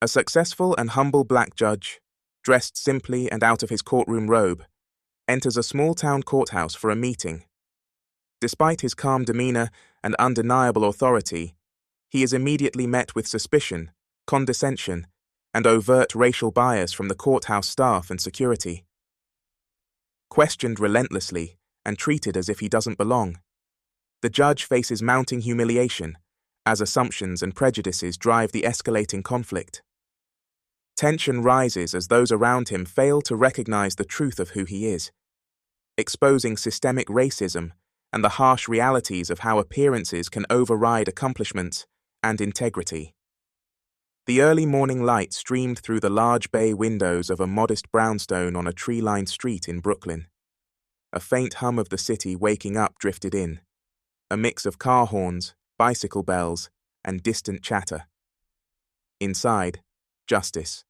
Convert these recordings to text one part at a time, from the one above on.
A successful and humble black judge, dressed simply and out of his courtroom robe, enters a small-town courthouse for a meeting. Despite his calm demeanor and undeniable authority, he is immediately met with suspicion, condescension, and overt racial bias from the courthouse staff and security. Questioned relentlessly and treated as if he doesn't belong, the judge faces mounting humiliation as assumptions and prejudices drive the escalating conflict. Tension rises as those around him fail to recognize the truth of who he is, exposing systemic racism and the harsh realities of how appearances can override accomplishments and integrity. The early morning light streamed through the large bay windows of a modest brownstone on a tree-lined street in Brooklyn. A faint hum of the city waking up drifted in, a mix of car horns, bicycle bells, and distant chatter. Inside, justice.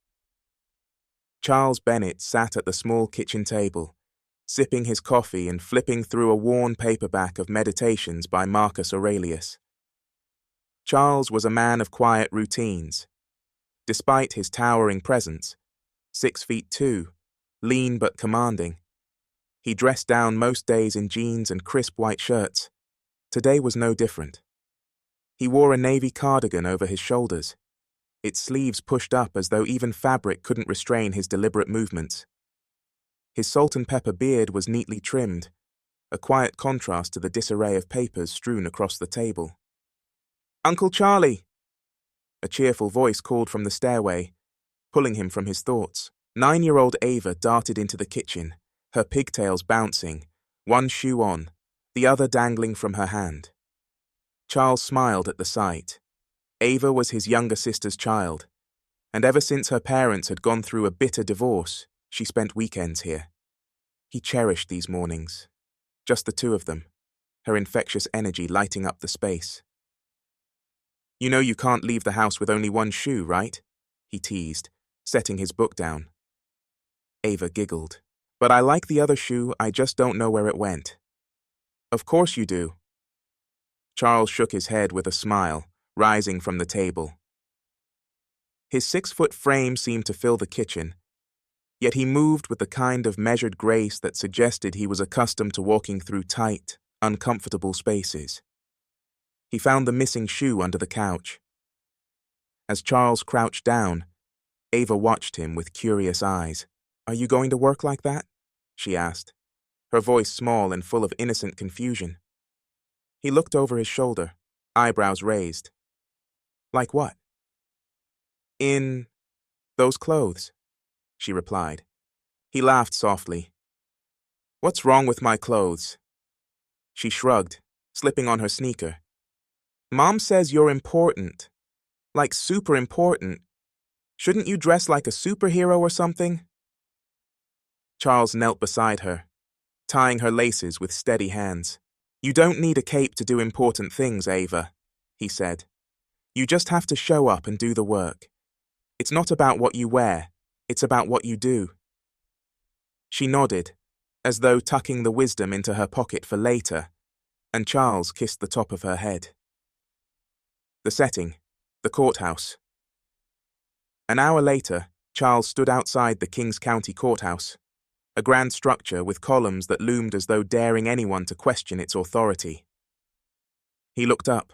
Charles Bennett sat at the small kitchen table, sipping his coffee and flipping through a worn paperback of Meditations by Marcus Aurelius. Charles was a man of quiet routines. Despite his towering presence, 6'2", lean but commanding, he dressed down most days in jeans and crisp white shirts. Today was no different. He wore a navy cardigan over his shoulders, its sleeves pushed up as though even fabric couldn't restrain his deliberate movements. His salt and pepper beard was neatly trimmed, a quiet contrast to the disarray of papers strewn across the table. "Uncle Charlie!" A cheerful voice called from the stairway, pulling him from his thoughts. 9-year-old Ava darted into the kitchen, her pigtails bouncing, one shoe on, the other dangling from her hand. Charles smiled at the sight. Ava was his younger sister's child, and ever since her parents had gone through a bitter divorce, she spent weekends here. He cherished these mornings, just the two of them, her infectious energy lighting up the space. "You know you can't leave the house with only one shoe, right?" he teased, setting his book down. Ava giggled. "But I like the other shoe, I just don't know where it went." "Of course you do." Charles shook his head with a smile, rising from the table. His 6-foot frame seemed to fill the kitchen, yet he moved with the kind of measured grace that suggested he was accustomed to walking through tight, uncomfortable spaces. He found the missing shoe under the couch. As Charles crouched down, Ava watched him with curious eyes. "Are you going to work like that?" she asked, her voice small and full of innocent confusion. He looked over his shoulder, eyebrows raised. "Like what?" "In those clothes," she replied. He laughed softly. "What's wrong with my clothes?" She shrugged, slipping on her sneaker. "Mom says you're important. Like super important. Shouldn't you dress like a superhero or something?" Charles knelt beside her, tying her laces with steady hands. "You don't need a cape to do important things, Ava," he said. "You just have to show up and do the work. It's not about what you wear, it's about what you do." She nodded, as though tucking the wisdom into her pocket for later, and Charles kissed the top of her head. The setting, the courthouse. An hour later, Charles stood outside the Kings County Courthouse, a grand structure with columns that loomed as though daring anyone to question its authority. He looked up,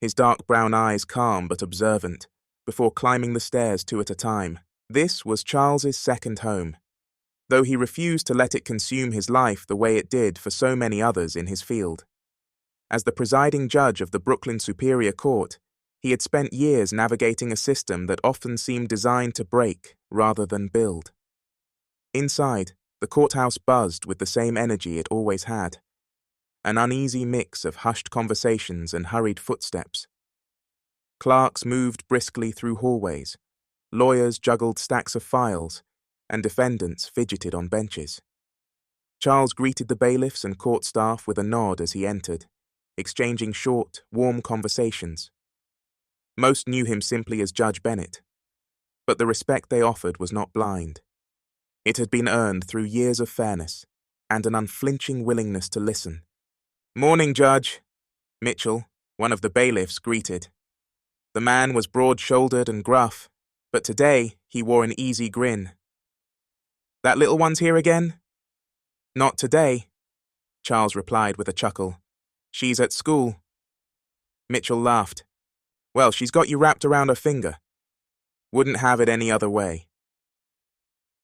his dark brown eyes calm but observant, before climbing the stairs 2 at a time. This was Charles's second home, though he refused to let it consume his life the way it did for so many others in his field. As the presiding judge of the Brooklyn Superior Court, he had spent years navigating a system that often seemed designed to break rather than build. Inside, the courthouse buzzed with the same energy it always had, an uneasy mix of hushed conversations and hurried footsteps. Clerks moved briskly through hallways, lawyers juggled stacks of files, and defendants fidgeted on benches. Charles greeted the bailiffs and court staff with a nod as he entered, exchanging short, warm conversations. Most knew him simply as Judge Bennett, but the respect they offered was not blind. It had been earned through years of fairness and an unflinching willingness to listen. "Morning, Judge," Mitchell, one of the bailiffs, greeted. The man was broad-shouldered and gruff, But today, he wore an easy grin. "That little one's here again?" "Not today," Charles replied with a chuckle. "She's at school." Mitchell laughed. "Well, she's got you wrapped around her finger. Wouldn't have it any other way."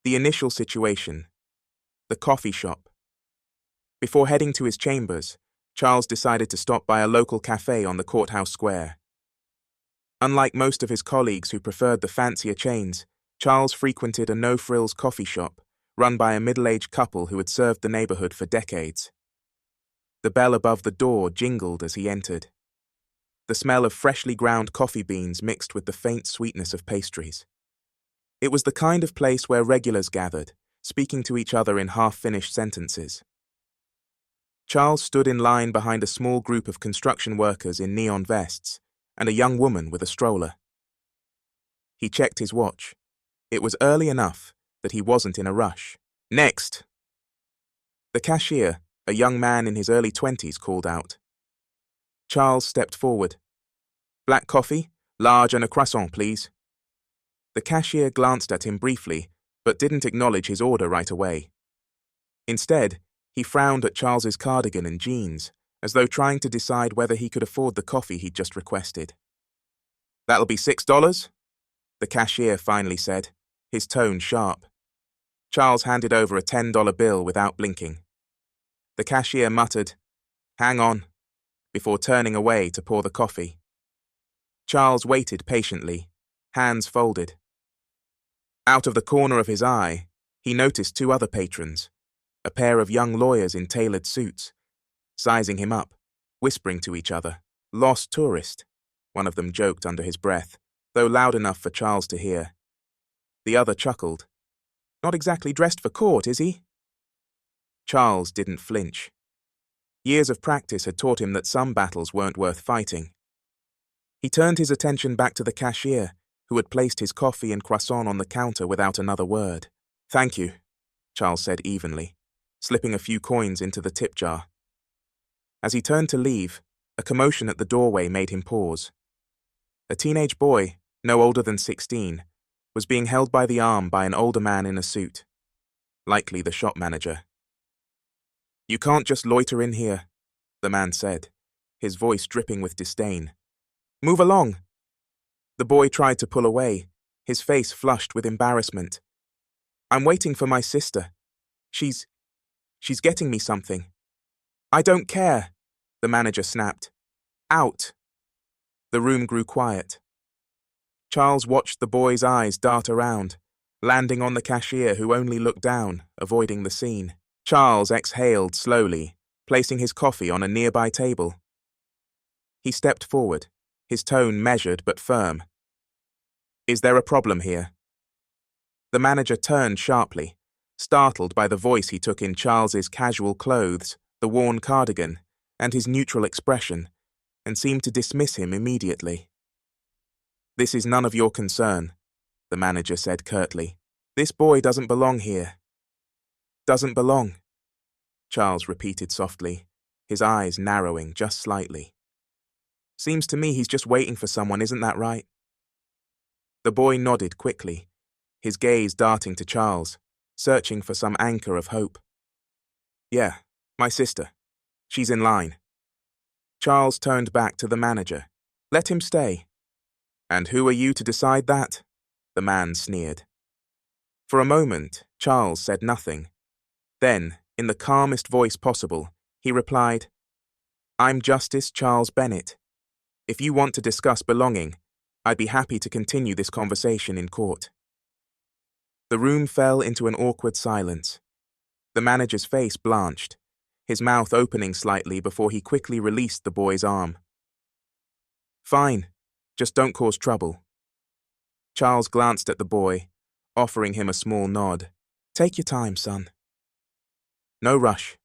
The initial situation. The coffee shop. Before heading to his chambers, Charles decided to stop by a local cafe on the courthouse square. Unlike most of his colleagues who preferred the fancier chains, Charles frequented a no-frills coffee shop run by a middle-aged couple who had served the neighborhood for decades. The bell above the door jingled as he entered. The smell of freshly ground coffee beans mixed with the faint sweetness of pastries. It was the kind of place where regulars gathered, speaking to each other in half-finished sentences. Charles stood in line behind a small group of construction workers in neon vests and a young woman with a stroller. He checked his watch. It was early enough that he wasn't in a rush. "Next!" The cashier, a young man in his early 20s, called out. Charles stepped forward. "Black coffee, large and a croissant, please." The cashier glanced at him briefly, but didn't acknowledge his order right away. Instead, he frowned at Charles's cardigan and jeans, as though trying to decide whether he could afford the coffee he'd just requested. "That'll be $6, the cashier finally said, his tone sharp. Charles handed over a $10 bill without blinking. The cashier muttered, "Hang on," before turning away to pour the coffee. Charles waited patiently, hands folded. Out of the corner of his eye, he noticed two other patrons, a pair of young lawyers in tailored suits, sizing him up, whispering to each other. "Lost tourist," one of them joked under his breath, though loud enough for Charles to hear. The other chuckled. "Not exactly dressed for court, is he?" Charles didn't flinch. Years of practice had taught him that some battles weren't worth fighting. He turned his attention back to the cashier, who had placed his coffee and croissant on the counter without another word. "Thank you," Charles said evenly, slipping a few coins into the tip jar. As he turned to leave, a commotion at the doorway made him pause. A teenage boy, no older than 16, was being held by the arm by an older man in a suit, likely the shop manager. "You can't just loiter in here," the man said, his voice dripping with disdain. "Move along." The boy tried to pull away, his face flushed with embarrassment. "I'm waiting for my sister. She's getting me something." "I don't care," the manager snapped. "Out." The room grew quiet. Charles watched the boy's eyes dart around, landing on the cashier who only looked down, avoiding the scene. Charles exhaled slowly, placing his coffee on a nearby table. He stepped forward, his tone measured but firm. "Is there a problem here?" The manager turned sharply, startled by the voice he took in Charles's casual clothes, the worn cardigan, and his neutral expression, and seemed to dismiss him immediately. "This is none of your concern," the manager said curtly. "This boy doesn't belong here." "Doesn't belong," Charles repeated softly, his eyes narrowing just slightly. "Seems to me he's just waiting for someone, isn't that right?" The boy nodded quickly, his gaze darting to Charles, searching for some anchor of hope. "Yeah, my sister. She's in line." Charles turned back to the manager. "Let him stay." "And who are you to decide that?" the man sneered. For a moment, Charles said nothing. Then, in the calmest voice possible, he replied, "I'm Justice Charles Bennett. If you want to discuss belonging, I'd be happy to continue this conversation in court." The room fell into an awkward silence. The manager's face blanched, his mouth opening slightly before he quickly released the boy's arm. "Fine, just don't cause trouble." Charles glanced at the boy, offering him a small nod. "Take your time, son." "No rush."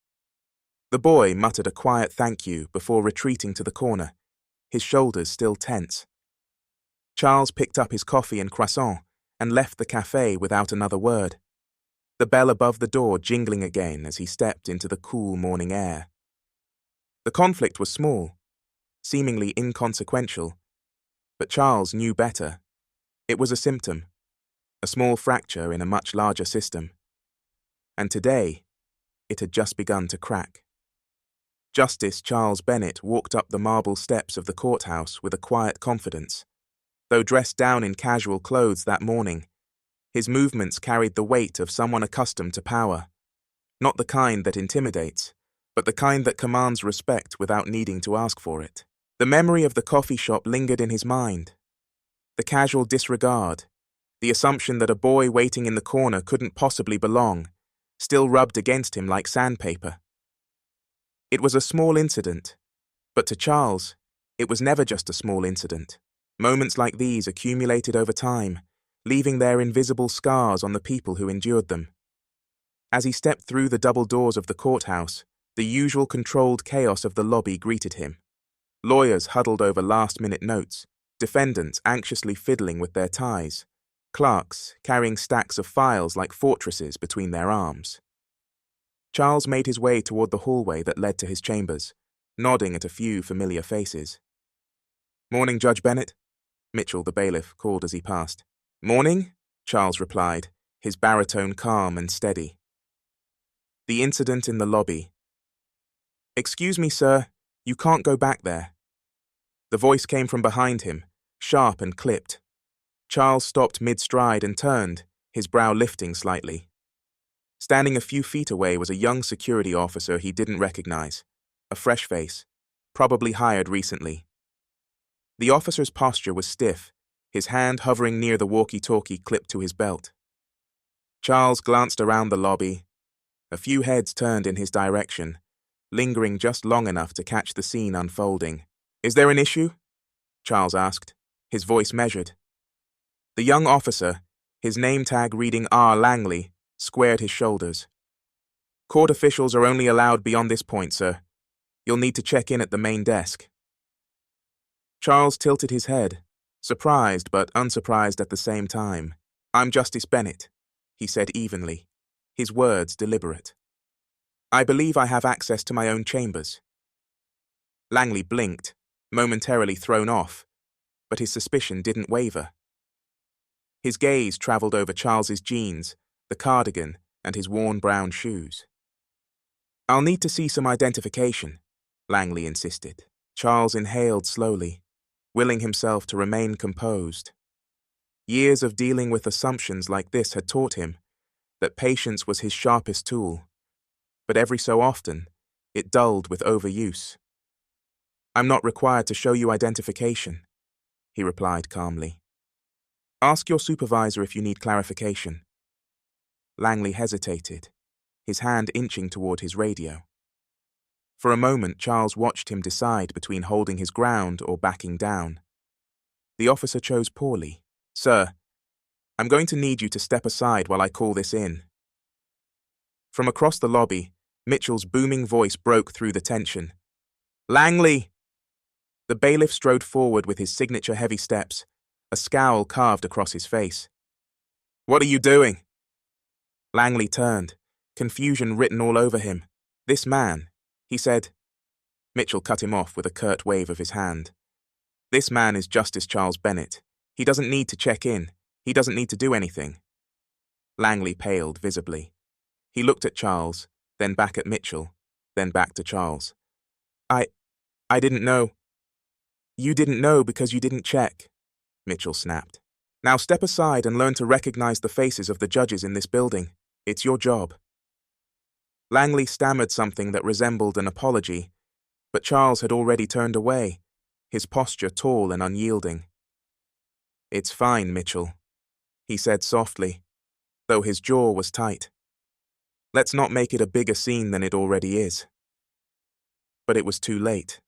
The boy muttered a quiet thank you before retreating to the corner, his shoulders still tense. Charles picked up his coffee and croissant and left the cafe without another word, the bell above the door jingling again as he stepped into the cool morning air. The conflict was small, seemingly inconsequential, but Charles knew better. It was a symptom, a small fracture in a much larger system. And today, it had just begun to crack. Justice Charles Bennett walked up the marble steps of the courthouse with a quiet confidence. Though dressed down in casual clothes that morning, his movements carried the weight of someone accustomed to power. Not the kind that intimidates, but the kind that commands respect without needing to ask for it. The memory of the coffee shop lingered in his mind. The casual disregard, the assumption that a boy waiting in the corner couldn't possibly belong, still rubbed against him like sandpaper. It was a small incident, but to Charles, it was never just a small incident. Moments like these accumulated over time, leaving their invisible scars on the people who endured them. As he stepped through the double doors of the courthouse, the usual controlled chaos of the lobby greeted him. Lawyers huddled over last-minute notes, defendants anxiously fiddling with their ties, clerks carrying stacks of files like fortresses between their arms. Charles made his way toward the hallway that led to his chambers, nodding at a few familiar faces. "Morning, Judge Bennett," Mitchell, the bailiff, called as he passed. "Morning," Charles replied, his baritone calm and steady. The incident in the lobby. "Excuse me, sir, you can't go back there." The voice came from behind him, sharp and clipped. Charles stopped mid-stride and turned, his brow lifting slightly. Standing a few feet away was a young security officer he didn't recognize, a fresh face, probably hired recently. The officer's posture was stiff, his hand hovering near the walkie-talkie clipped to his belt. Charles glanced around the lobby. A few heads turned in his direction, lingering just long enough to catch the scene unfolding. "Is there an issue?" Charles asked, his voice measured. The young officer, his name tag reading R. Langley, squared his shoulders. "Court officials are only allowed beyond this point, sir. You'll need to check in at the main desk." Charles tilted his head, surprised but unsurprised at the same time. "I'm Justice Bennett," he said evenly, his words deliberate. "I believe I have access to my own chambers." Langley blinked, momentarily thrown off, but his suspicion didn't waver. His gaze traveled over Charles's jeans, the cardigan, and his worn brown shoes. "I'll need to see some identification," Langley insisted. Charles inhaled slowly, willing himself to remain composed. Years of dealing with assumptions like this had taught him that patience was his sharpest tool, but every so often, it dulled with overuse. "I'm not required to show you identification," he replied calmly. "Ask your supervisor if you need clarification." Langley hesitated, his hand inching toward his radio. For a moment, Charles watched him decide between holding his ground or backing down. The officer chose poorly. "Sir, I'm going to need you to step aside while I call this in." From across the lobby, Mitchell's booming voice broke through the tension. "Langley!" The bailiff strode forward with his signature heavy steps, a scowl carved across his face. "What are you doing?" Langley turned, confusion written all over him. "This man," he said. Mitchell cut him off with a curt wave of his hand. "This man is Justice Charles Bennett. He doesn't need to check in. He doesn't need to do anything." Langley paled visibly. He looked at Charles, then back at Mitchell, then back to Charles. I didn't know." "You didn't know because you didn't check," Mitchell snapped. "Now step aside and learn to recognize the faces of the judges in this building. It's your job." Langley stammered something that resembled an apology, but Charles had already turned away, his posture tall and unyielding. "It's fine, Mitchell," he said softly, though his jaw was tight. "Let's not make it a bigger scene than it already is." But it was too late.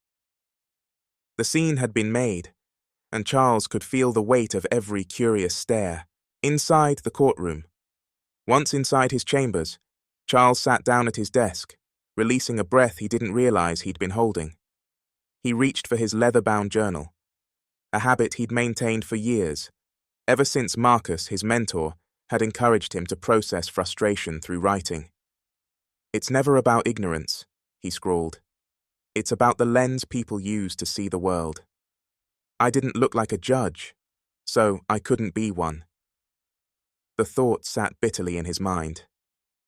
The scene had been made, and Charles could feel the weight of every curious stare. Inside the courtroom. Once inside his chambers, Charles sat down at his desk, releasing a breath he didn't realize he'd been holding. He reached for his leather-bound journal, a habit he'd maintained for years, ever since Marcus, his mentor, had encouraged him to process frustration through writing. "It's never about ignorance," he scrawled. "It's about the lens people use to see the world. I didn't look like a judge, so I couldn't be one." The thought sat bitterly in his mind.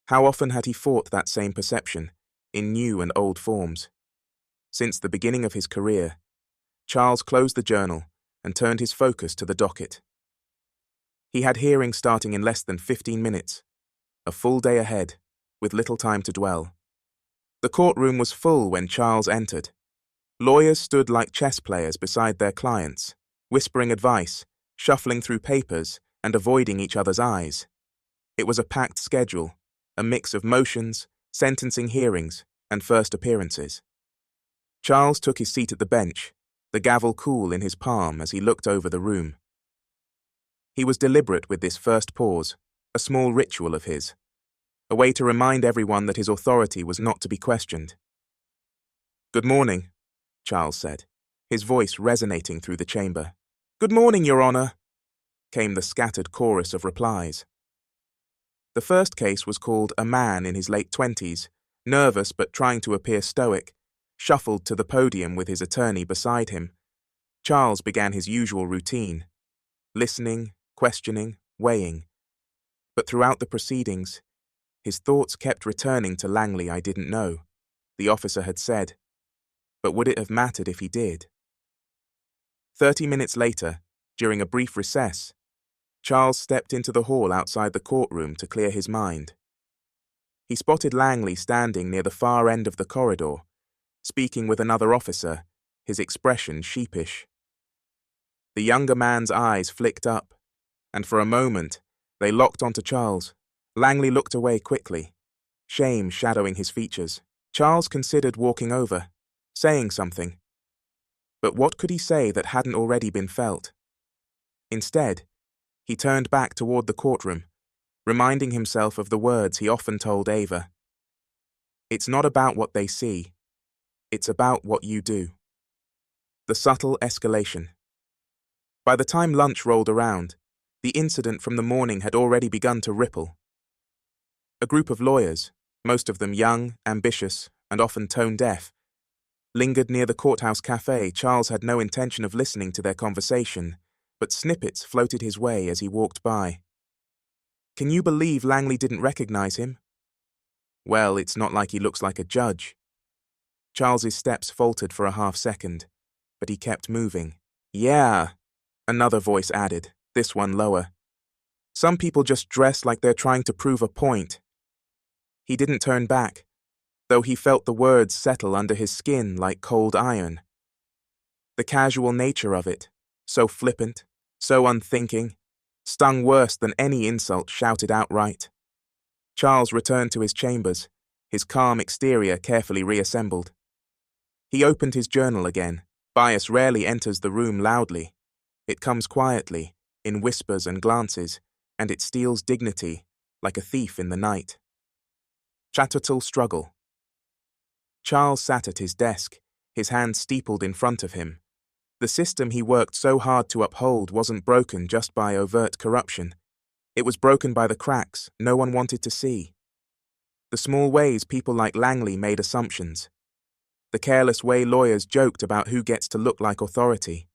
How often had he fought that same perception, in new and old forms? Since the beginning of his career, Charles closed the journal and turned his focus to the docket. He had hearings starting in less than 15 minutes, a full day ahead, with little time to dwell. The courtroom was full when Charles entered. Lawyers stood like chess players beside their clients, whispering advice, shuffling through papers, and avoiding each other's eyes. It was a packed schedule, a mix of motions, sentencing hearings, and first appearances. Charles took his seat at the bench, the gavel cool in his palm as he looked over the room. He was deliberate with this first pause, a small ritual of his, a way to remind everyone that his authority was not to be questioned. "Good morning," Charles said, his voice resonating through the chamber. "Good morning, Your Honor," came the scattered chorus of replies. The first case was called a man in his late 20s, nervous but trying to appear stoic, shuffled to the podium with his attorney beside him. Charles began his usual routine, listening, questioning, weighing. But throughout the proceedings, his thoughts kept returning to Langley I didn't know, the officer had said. But would it have mattered if he did? 30 minutes later, during a brief recess, Charles stepped into the hall outside the courtroom to clear his mind. He spotted Langley standing near the far end of the corridor, speaking with another officer, his expression sheepish. The younger man's eyes flicked up, and for a moment, they locked onto Charles. Langley looked away quickly, shame shadowing his features. Charles considered walking over, saying something. But what could he say that hadn't already been felt? Instead, he turned back toward the courtroom, reminding himself of the words he often told Ava. "It's not about what they see. It's about what you do." The subtle escalation. By the time lunch rolled around, the incident from the morning had already begun to ripple. A group of lawyers, most of them young, ambitious, and often tone-deaf, lingered near the courthouse cafe. Charles had no intention of listening to their conversation, but snippets floated his way as he walked by. Can you believe Langley didn't recognize him? Well, it's not like he looks like a judge. Charles's steps faltered for a half-second, but he kept moving. "Yeah," another voice added, this one lower. "Some people just dress like they're trying to prove a point." He didn't turn back, though he felt the words settle under his skin like cold iron. The casual nature of it, so flippant, so unthinking, stung worse than any insult shouted outright. Charles returned to his chambers, his calm exterior carefully reassembled. He opened his journal again. Bias rarely enters the room loudly. It comes quietly, in whispers and glances, and it steals dignity, like a thief in the night. Chattertal struggle. Charles sat at his desk, his hands steepled in front of him. The system he worked so hard to uphold wasn't broken just by overt corruption. It was broken by the cracks no one wanted to see. The small ways people like Langley made assumptions. The careless way lawyers joked about who gets to look like authority.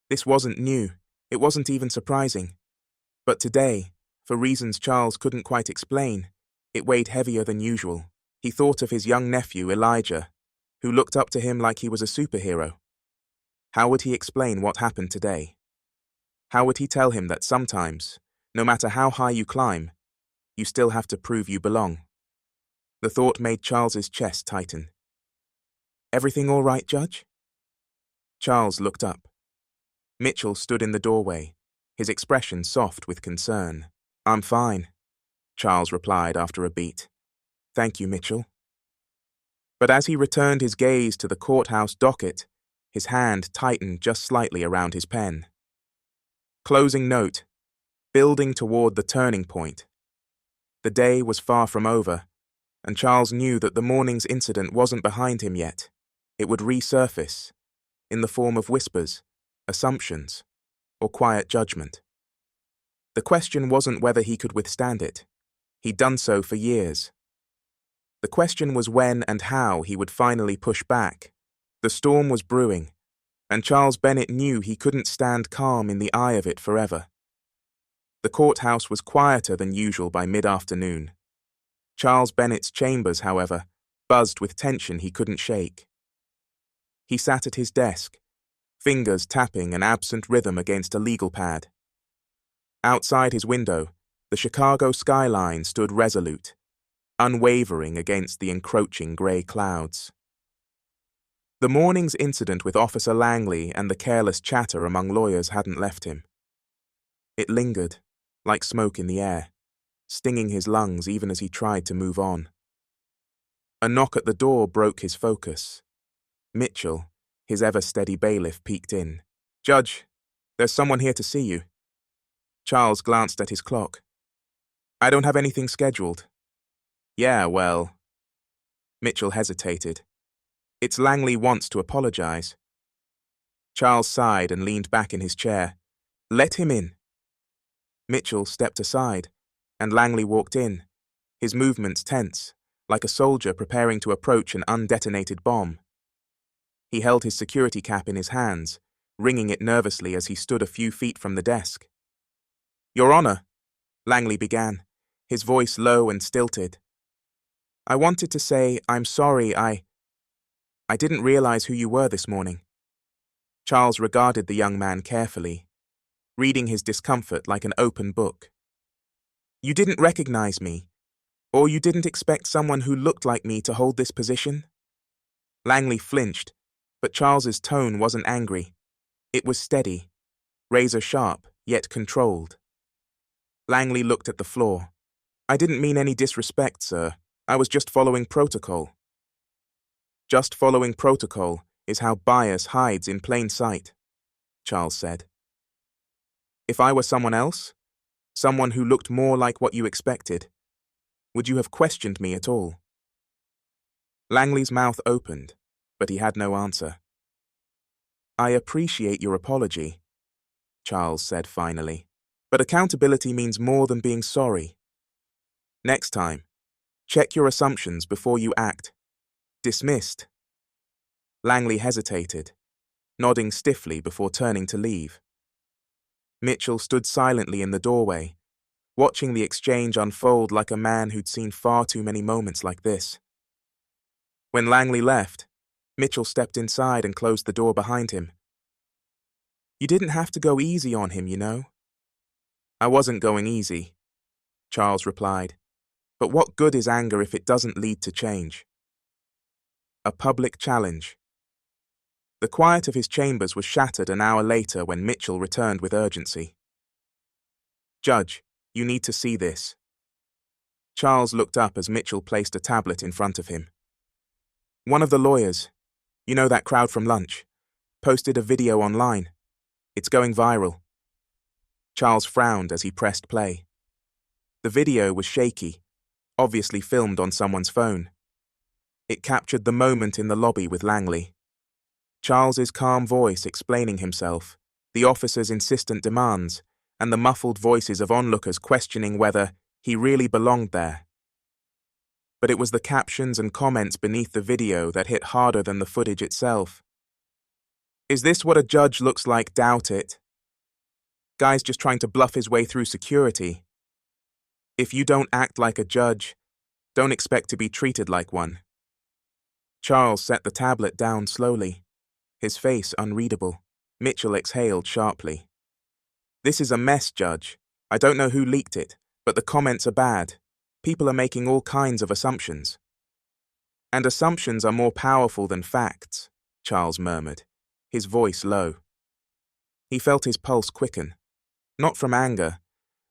This wasn't new, it wasn't even surprising. But today, for reasons Charles couldn't quite explain, it weighed heavier than usual. He thought of his young nephew, Elijah, who looked up to him like he was a superhero. How would he explain what happened today? How would he tell him that sometimes, no matter how high you climb, you still have to prove you belong? The thought made Charles's chest tighten. "Everything all right, Judge?" Charles looked up. Mitchell stood in the doorway, his expression soft with concern. "I'm fine," Charles replied after a beat. "Thank you, Mitchell." But as he returned his gaze to the courthouse docket, his hand tightened just slightly around his pen. Closing note, building toward the turning point. The day was far from over, and Charles knew that the morning's incident wasn't behind him yet. It would resurface, in the form of whispers, assumptions, or quiet judgment. The question wasn't whether he could withstand it. He'd done so for years. The question was when and how he would finally push back. The storm was brewing, and Charles Bennett knew he couldn't stand calm in the eye of it forever. The courthouse was quieter than usual by mid-afternoon. Charles Bennett's chambers, however, buzzed with tension he couldn't shake. He sat at his desk, fingers tapping an absent rhythm against a legal pad. Outside his window, the Chicago skyline stood resolute, unwavering against the encroaching grey clouds. The morning's incident with Officer Langley and the careless chatter among lawyers hadn't left him. It lingered, like smoke in the air, stinging his lungs even as he tried to move on. A knock at the door broke his focus. Mitchell, his ever-steady bailiff, peeked in. "Judge, there's someone here to see you." Charles glanced at his clock. "I don't have anything scheduled." "Yeah, well..." Mitchell hesitated. "It's Langley wants to apologize." Charles sighed and leaned back in his chair. "Let him in." Mitchell stepped aside, and Langley walked in, his movements tense, like a soldier preparing to approach an undetonated bomb. He held his security cap in his hands, ringing it nervously as he stood a few feet from the desk. "Your Honor," Langley began, his voice low and stilted. "I wanted to say I'm sorry I didn't realize who you were this morning." Charles regarded the young man carefully, reading his discomfort like an open book. "You didn't recognize me, or you didn't expect someone who looked like me to hold this position?" Langley flinched, but Charles's tone wasn't angry. It was steady, razor-sharp, yet controlled. Langley looked at the floor. "I didn't mean any disrespect, sir. I was just following protocol." "Just following protocol is how bias hides in plain sight," Charles said. "If I were someone else, someone who looked more like what you expected, would you have questioned me at all?" Langley's mouth opened, but he had no answer. "I appreciate your apology," Charles said finally, "but accountability means more than being sorry. Next time, check your assumptions before you act. Dismissed." Langley hesitated, nodding stiffly before turning to leave. Mitchell stood silently in the doorway, watching the exchange unfold like a man who'd seen far too many moments like this. When Langley left, Mitchell stepped inside and closed the door behind him. "You didn't have to go easy on him, you know." "I wasn't going easy," Charles replied. "But what good is anger if it doesn't lead to change?" A public challenge. The quiet of his chambers was shattered an hour later when Mitchell returned with urgency. "Judge, you need to see this." Charles looked up as Mitchell placed a tablet in front of him. "One of the lawyers, you know that crowd from lunch, posted a video online. It's going viral." Charles frowned as he pressed play. The video was shaky, obviously filmed on someone's phone. It captured the moment in the lobby with Langley. Charles's calm voice explaining himself, the officer's insistent demands, and the muffled voices of onlookers questioning whether he really belonged there. But it was the captions and comments beneath the video that hit harder than the footage itself. "Is this what a judge looks like? Doubt it. Guy's just trying to bluff his way through security. If you don't act like a judge, don't expect to be treated like one." Charles set the tablet down slowly, his face unreadable. Mitchell exhaled sharply. "This is a mess, Judge. I don't know who leaked it, but the comments are bad. People are making all kinds of assumptions." "And assumptions are more powerful than facts," Charles murmured, his voice low. He felt his pulse quicken, not from anger,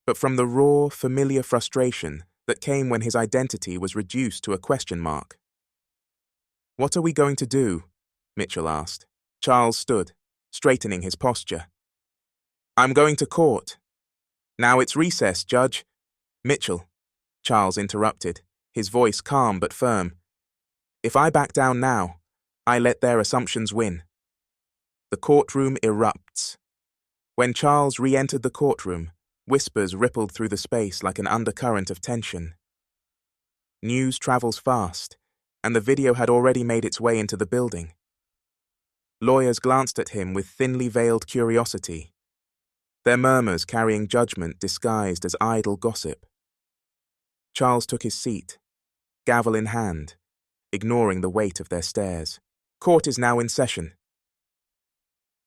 but from the raw, familiar frustration that came when his identity was reduced to a question mark. "What are we going to do?" Mitchell asked. Charles stood, straightening his posture. "I'm going to court." "Now it's recess, Judge." "Mitchell," Charles interrupted, his voice calm but firm. "If I back down now, I let their assumptions win." The courtroom erupts. When Charles re-entered the courtroom, whispers rippled through the space like an undercurrent of tension. News travels fast, and the video had already made its way into the building. Lawyers glanced at him with thinly veiled curiosity. their murmurs carrying judgment disguised as idle gossip. Charles took his seat, gavel in hand, ignoring the weight of their stares. Court is now in session.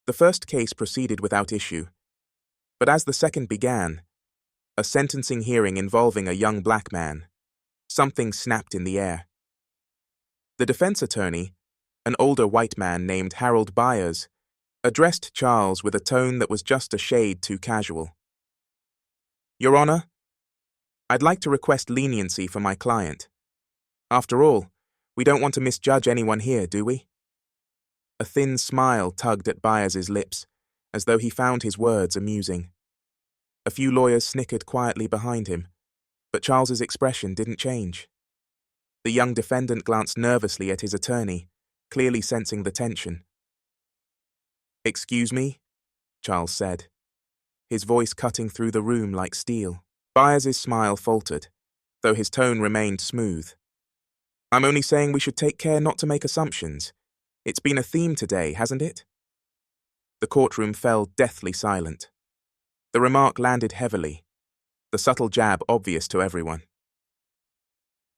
The first case proceeded without issue, but as the second began, a sentencing hearing involving a young black man, something snapped in the air. The defense attorney, an older white man named Harold Byers, addressed Charles with a tone that was just a shade too casual. "Your Honor, I'd like to request leniency for my client. After all, we don't want to misjudge anyone here, do we?" A thin smile tugged at Byers's lips, as though he found his words amusing. A few lawyers snickered quietly behind him, but Charles's expression didn't change. The young defendant glanced nervously at his attorney, clearly sensing the tension. "Excuse me?" Charles said, his voice cutting through the room like steel. Byers's smile faltered, though his tone remained smooth. "I'm only saying we should take care not to make assumptions. It's been a theme today, hasn't it?" The courtroom fell deathly silent. The remark landed heavily, the subtle jab obvious to everyone.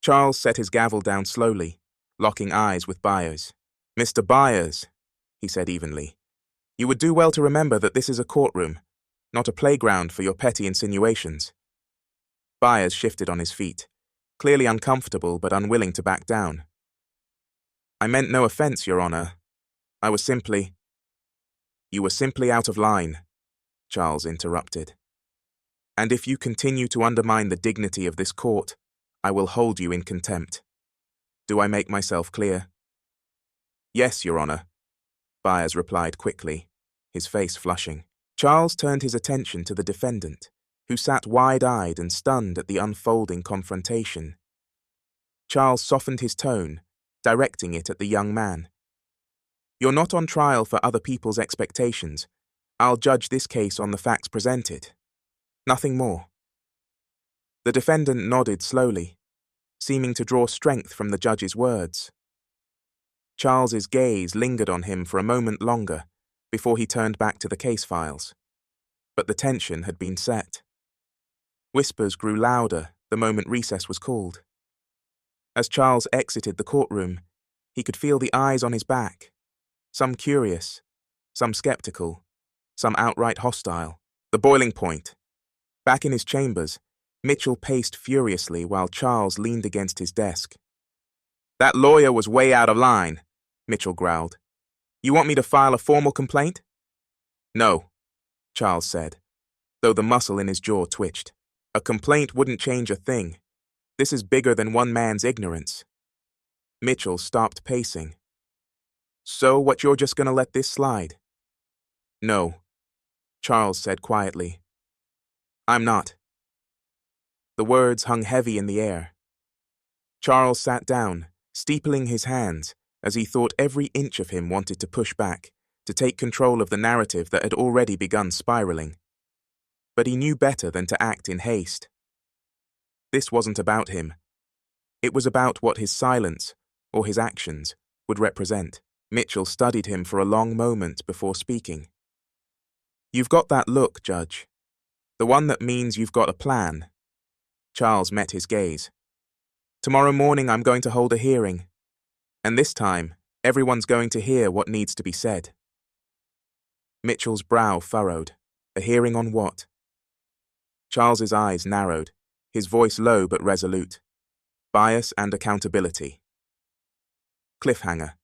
Charles set his gavel down slowly, locking eyes with Byers. "Mr. Byers," he said evenly, "you would do well to remember that this is a courtroom, not a playground for your petty insinuations." Byers shifted on his feet, clearly uncomfortable but unwilling to back down. "I meant no offense, Your Honor. I was simply—" "You were simply out of line," Charles interrupted. "And if you continue to undermine the dignity of this court, I will hold you in contempt. Do I make myself clear?" "Yes, Your Honor," Byers replied quickly, his face flushing. Charles turned his attention to the defendant, who sat wide-eyed and stunned at the unfolding confrontation. Charles softened his tone, directing it at the young man. "You're not on trial for other people's expectations. I'll judge this case on the facts presented. Nothing more." The defendant nodded slowly, seeming to draw strength from the judge's words. Charles's gaze lingered on him for a moment longer before he turned back to the case files. But the tension had been set. Whispers grew louder the moment recess was called. As Charles exited the courtroom, he could feel the eyes on his back, some curious, some skeptical, some outright hostile. The boiling point. Back in his chambers, Mitchell paced furiously while Charles leaned against his desk. "That lawyer was way out of line," Mitchell growled. "You want me to file a formal complaint?" "No," Charles said, though the muscle in his jaw twitched. "A complaint wouldn't change a thing. This is bigger than one man's ignorance." Mitchell stopped pacing. "So what, you're just gonna let this slide?" "No," Charles said quietly. "I'm not." The words hung heavy in the air. Charles sat down, steepling his hands, as he thought every inch of him wanted to push back, to take control of the narrative that had already begun spiraling. But he knew better than to act in haste. This wasn't about him. It was about what his silence, or his actions, would represent. Mitchell studied him for a long moment before speaking. "You've got that look, Judge. The one that means you've got a plan." Charles met his gaze. "Tomorrow morning I'm going to hold a hearing. And this time, everyone's going to hear what needs to be said." Mitchell's brow furrowed. A hearing on what? Charles's eyes narrowed, his voice low but resolute. Bias and accountability. Cliffhanger.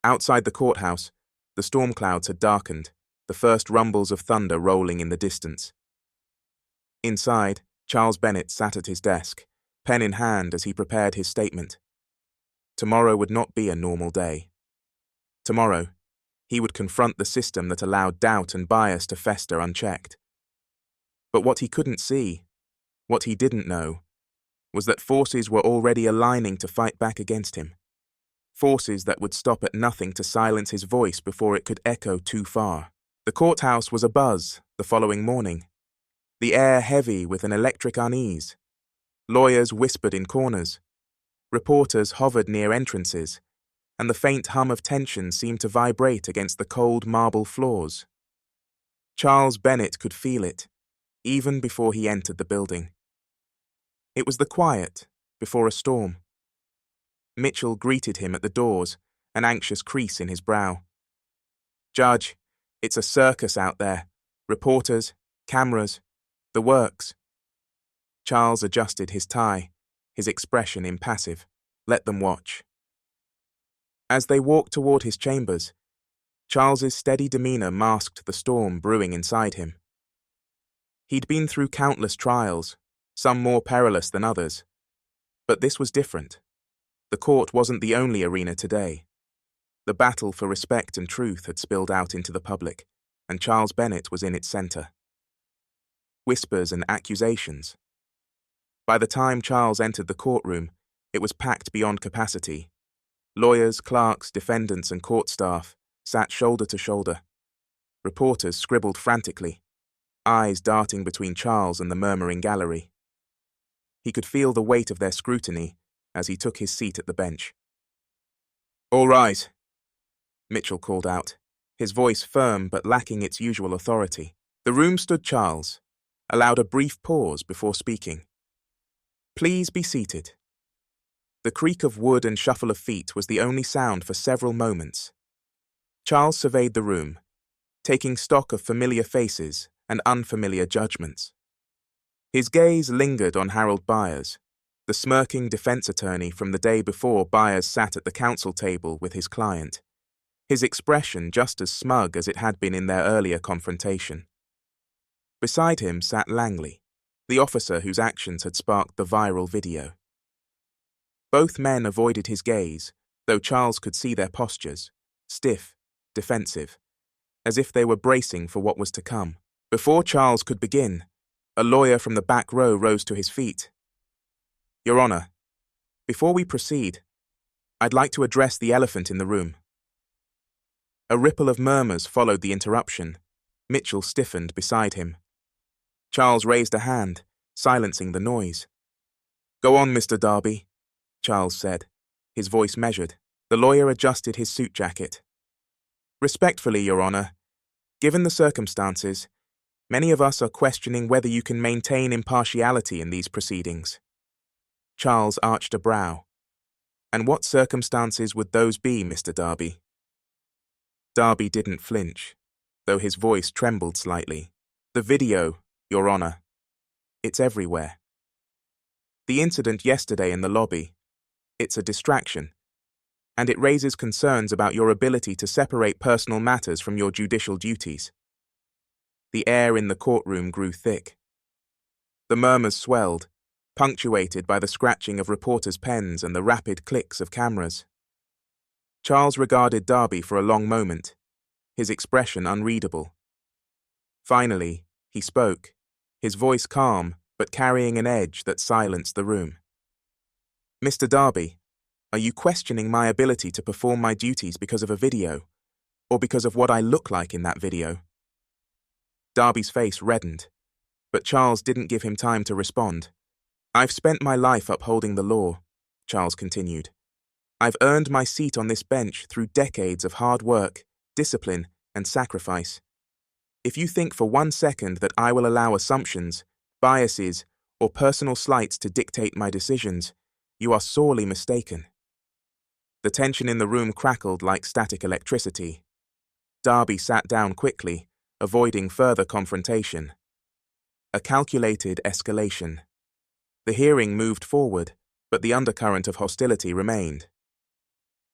Outside the courthouse, the storm clouds had darkened, the first rumbles of thunder rolling in the distance. Inside, Charles Bennett sat at his desk, pen in hand as he prepared his statement. Tomorrow would not be a normal day. Tomorrow, he would confront the system that allowed doubt and bias to fester unchecked. But what he couldn't see, what he didn't know, was that forces were already aligning to fight back against him. Forces that would stop at nothing to silence his voice before it could echo too far. The courthouse was abuzz the following morning, the air heavy with an electric unease. Lawyers whispered in corners. Reporters hovered near entrances, and the faint hum of tension seemed to vibrate against the cold marble floors. Charles Bennett could feel it, even before he entered the building. It was the quiet before a storm. Mitchell greeted him at the doors, an anxious crease in his brow. "Judge, it's a circus out there. Reporters, cameras, the works." Charles adjusted his tie, his expression impassive. Let them watch. As they walked toward his chambers, Charles's steady demeanor masked the storm brewing inside him. He'd been through countless trials, some more perilous than others. But this was different. The court wasn't the only arena today. The battle for respect and truth had spilled out into the public, and Charles Bennett was in its center. Whispers and accusations. By the time Charles entered the courtroom, it was packed beyond capacity. Lawyers, clerks, defendants, and court staff sat shoulder to shoulder. Reporters scribbled frantically, eyes darting between Charles and the murmuring gallery. He could feel the weight of their scrutiny as he took his seat at the bench. "All rise," Mitchell called out, his voice firm but lacking its usual authority. The room stood Charles, allowed a brief pause before speaking. "Please be seated." The creak of wood and shuffle of feet was the only sound for several moments. Charles surveyed the room, taking stock of familiar faces and unfamiliar judgments. His gaze lingered on Harold Byers, the smirking defense attorney from the day before Byers sat at the counsel table with his client, his expression just as smug as it had been in their earlier confrontation. Beside him sat Langley, the officer whose actions had sparked the viral video. Both men avoided his gaze, though Charles could see their postures, stiff, defensive, as if they were bracing for what was to come. Before Charles could begin, a lawyer from the back row rose to his feet. "Your Honor, before we proceed, I'd like to address the elephant in the room." A ripple of murmurs followed the interruption. Mitchell stiffened beside him. Charles raised a hand, silencing the noise. "Go on, Mr. Darby," Charles said, his voice measured. The lawyer adjusted his suit jacket. "Respectfully, Your Honor, given the circumstances, many of us are questioning whether you can maintain impartiality in these proceedings." Charles arched a brow. "And what circumstances would those be, Mr. Darby?" Darby didn't flinch, though his voice trembled slightly. "The video, Your Honor. It's everywhere. The incident yesterday in the lobby, it's a distraction, and it raises concerns about your ability to separate personal matters from your judicial duties." The air in the courtroom grew thick. The murmurs swelled, punctuated by the scratching of reporters' pens and the rapid clicks of cameras. Charles regarded Darby for a long moment, his expression unreadable. Finally, he spoke, his voice calm but carrying an edge that silenced the room. "Mr. Darby, are you questioning my ability to perform my duties because of a video, or because of what I look like in that video?" Darby's face reddened, but Charles didn't give him time to respond. "I've spent my life upholding the law," Charles continued. "I've earned my seat on this bench through decades of hard work, discipline, and sacrifice. If you think for 1 second that I will allow assumptions, biases, or personal slights to dictate my decisions, you are sorely mistaken." The tension in the room crackled like static electricity. Darby sat down quickly, avoiding further confrontation. A calculated escalation. The hearing moved forward, but the undercurrent of hostility remained.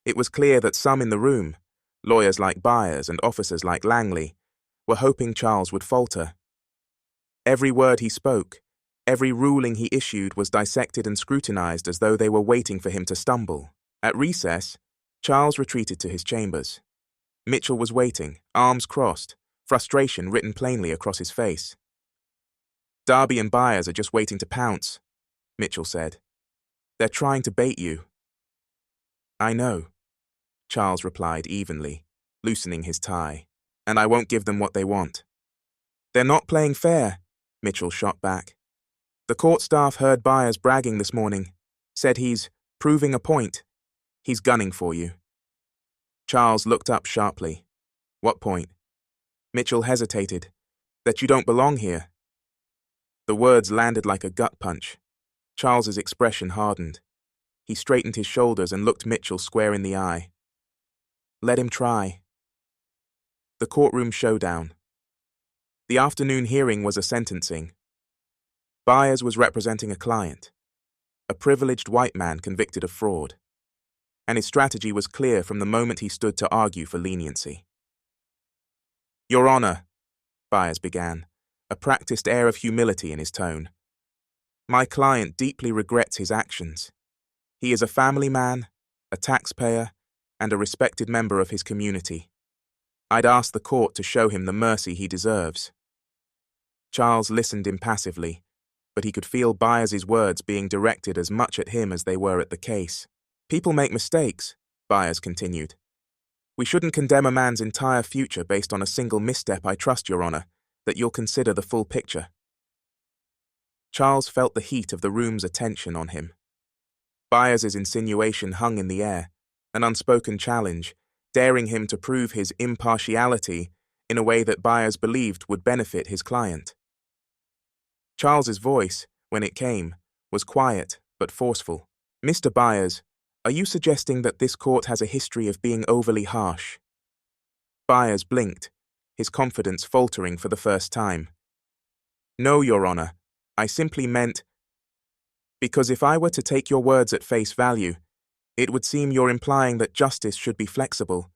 It was clear that some in the room, lawyers like Byers and officers like Langley, were hoping Charles would falter. Every word he spoke, every ruling he issued was dissected and scrutinized as though they were waiting for him to stumble. At recess, Charles retreated to his chambers. Mitchell was waiting, arms crossed, frustration written plainly across his face. "Darby and Byers are just waiting to pounce," Mitchell said. "They're trying to bait you." "I know," Charles replied evenly, loosening his tie, "and I won't give them what they want." "They're not playing fair," Mitchell shot back. "The court staff heard Byers bragging this morning, said he's proving a point. He's gunning for you." Charles looked up sharply. "What point?" Mitchell hesitated, That you don't belong here. The words landed like a gut punch. Charles's expression hardened. He straightened his shoulders and looked Mitchell square in the eye. Let him try. The courtroom showdown. The afternoon hearing was a sentencing. Byers was representing a client, a privileged white man convicted of fraud, and his strategy was clear from the moment he stood to argue for leniency. Your Honor, Byers began, a practiced air of humility in his tone. My client deeply regrets his actions. He is a family man, a taxpayer, and a respected member of his community. I'd ask the court to show him the mercy he deserves. Charles listened impassively, but he could feel Byers's words being directed as much at him as they were at the case. People make mistakes, Byers continued. We shouldn't condemn a man's entire future based on a single misstep. I trust, Your Honor, that you'll consider the full picture. Charles felt the heat of the room's attention on him. Byers's insinuation hung in the air, an unspoken challenge, daring him to prove his impartiality in a way that Byers believed would benefit his client. Charles's voice, when it came, was quiet but forceful. Mr. Byers, are you suggesting that this court has a history of being overly harsh? Byers blinked, his confidence faltering for the first time. No, Your Honor, I simply meant, because if I were to take your words at face value, it would seem you're implying that justice should be flexible,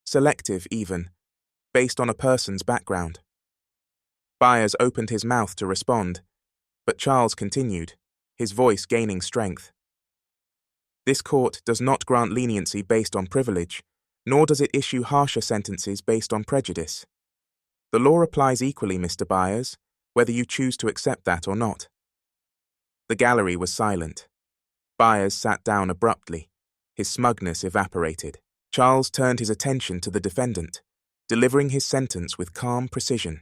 selective even, based on a person's background. Byers opened his mouth to respond, but Charles continued, his voice gaining strength. This court does not grant leniency based on privilege, nor does it issue harsher sentences based on prejudice. The law applies equally, Mr. Byers, whether you choose to accept that or not. The gallery was silent. Byers sat down abruptly. His smugness evaporated. Charles turned his attention to the defendant, delivering his sentence with calm precision.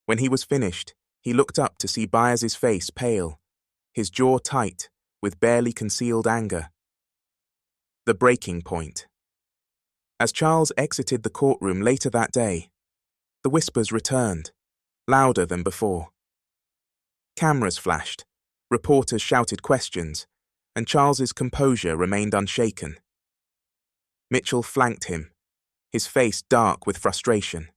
When he was finished, he looked up to see Byers's face pale, his jaw tight, with barely concealed anger. The breaking point. As Charles exited the courtroom later that day, the whispers returned, louder than before. Cameras flashed, reporters shouted questions, and Charles's composure remained unshaken. Mitchell flanked him, his face dark with frustration.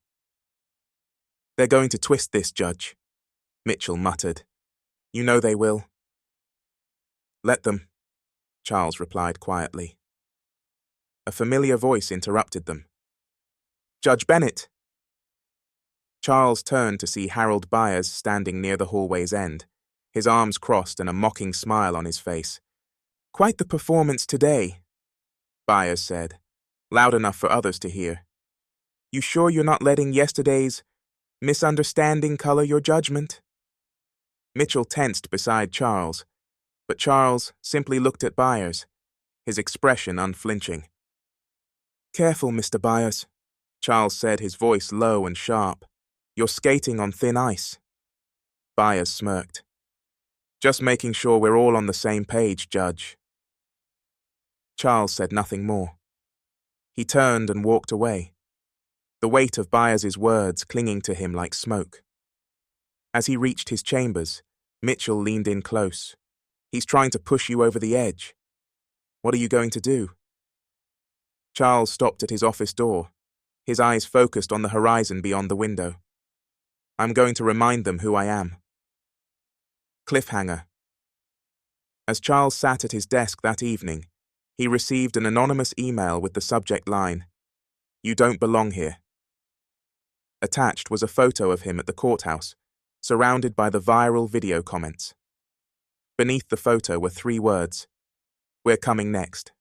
They're going to twist this, Judge, Mitchell muttered. You know they will. Let them, Charles replied quietly. A familiar voice interrupted them. Judge Bennett! Charles turned to see Harold Byers standing near the hallway's end, his arms crossed and a mocking smile on his face. Quite the performance today, Byers said, loud enough for others to hear. You sure you're not letting yesterday's misunderstanding color your judgment? Mitchell tensed beside Charles, but Charles simply looked at Byers, his expression unflinching. Careful, Mr. Byers, Charles said, his voice low and sharp. You're skating on thin ice. Byers smirked. Just making sure we're all on the same page, Judge. Charles said nothing more. He turned and walked away, the weight of Byers's words clinging to him like smoke. As he reached his chambers, Mitchell leaned in close. He's trying to push you over the edge. What are you going to do? Charles stopped at his office door, his eyes focused on the horizon beyond the window. I'm going to remind them who I am. Cliffhanger. As Charles sat at his desk that evening, he received an anonymous email with the subject line, You don't belong here. Attached was a photo of him at the courthouse, surrounded by the viral video comments. Beneath the photo were 3 words, We're coming next.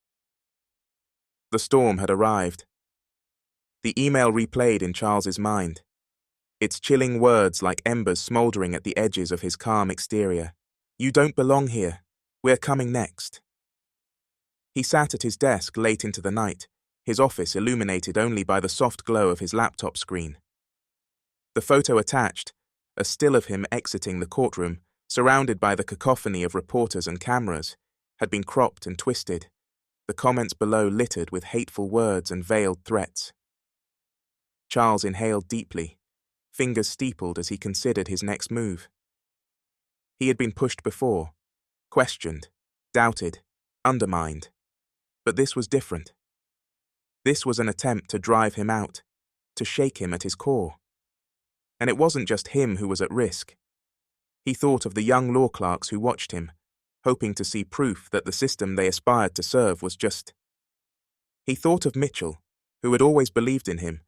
The storm had arrived. The email replayed in Charles's mind, its chilling words like embers smoldering at the edges of his calm exterior. You don't belong here. We're coming next. He sat at his desk late into the night, his office illuminated only by the soft glow of his laptop screen. The photo attached, a still of him exiting the courtroom, surrounded by the cacophony of reporters and cameras, had been cropped and twisted, the comments below littered with hateful words and veiled threats. Charles inhaled deeply, fingers steepled as he considered his next move. He had been pushed before, questioned, doubted, undermined. But this was different. This was an attempt to drive him out, to shake him at his core. And it wasn't just him who was at risk. He thought of the young law clerks who watched him, hoping to see proof that the system they aspired to serve was just. He thought of Mitchell, who had always believed in him,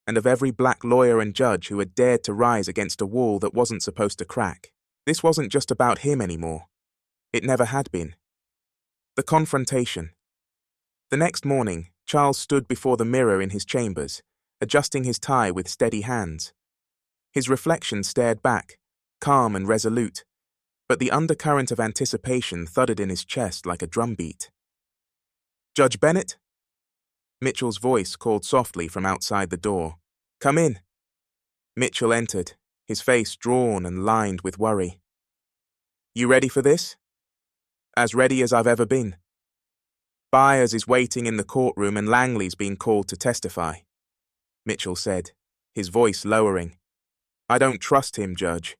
and of every black lawyer and judge who had dared to rise against a wall that wasn't supposed to crack. This wasn't just about him anymore. It never had been. The confrontation. The next morning, Charles stood before the mirror in his chambers, adjusting his tie with steady hands. His reflection stared back, calm and resolute, but the undercurrent of anticipation thudded in his chest like a drumbeat. "Judge Bennett?" Mitchell's voice called softly from outside the door. "Come in." Mitchell entered, his face drawn and lined with worry. "You ready for this?" "As ready as I've ever been." "Byers is waiting in the courtroom and Langley's being called to testify," Mitchell said, his voice lowering. "I don't trust him, Judge.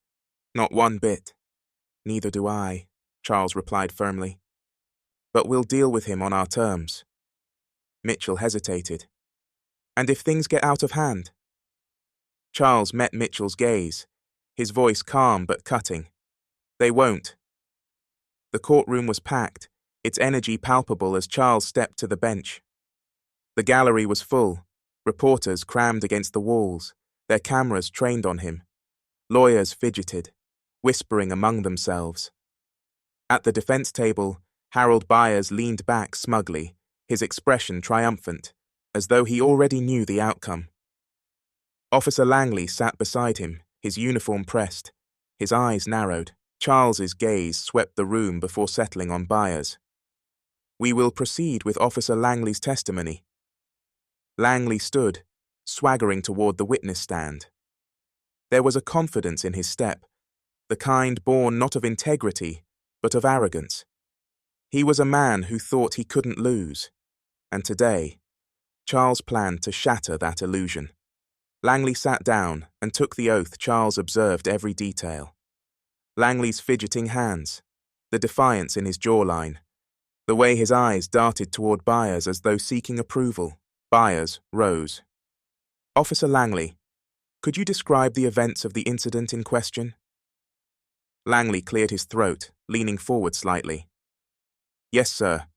Not one bit." "Neither do I," Charles replied firmly. "But we'll deal with him on our terms." Mitchell hesitated. "And if things get out of hand?" Charles met Mitchell's gaze, his voice calm but cutting. "They won't." The courtroom was packed, its energy palpable as Charles stepped to the bench. The gallery was full, reporters crammed against the walls, their cameras trained on him. Lawyers fidgeted, whispering among themselves. At the defense table, Harold Byers leaned back smugly, his expression triumphant, as though he already knew the outcome. Officer Langley sat beside him, his uniform pressed, his eyes narrowed. Charles's gaze swept the room before settling on Byers. "We will proceed with Officer Langley's testimony." Langley stood, swaggering toward the witness stand. There was a confidence in his step, the kind born not of integrity, but of arrogance. He was a man who thought he couldn't lose, and today, Charles planned to shatter that illusion. Langley sat down and took the oath. Charles observed every detail. Langley's fidgeting hands, the defiance in his jawline, the way his eyes darted toward Byers as though seeking approval. Byers rose. "Officer Langley, could you describe the events of the incident in question?" Langley cleared his throat, leaning forward slightly. "Yes, sir.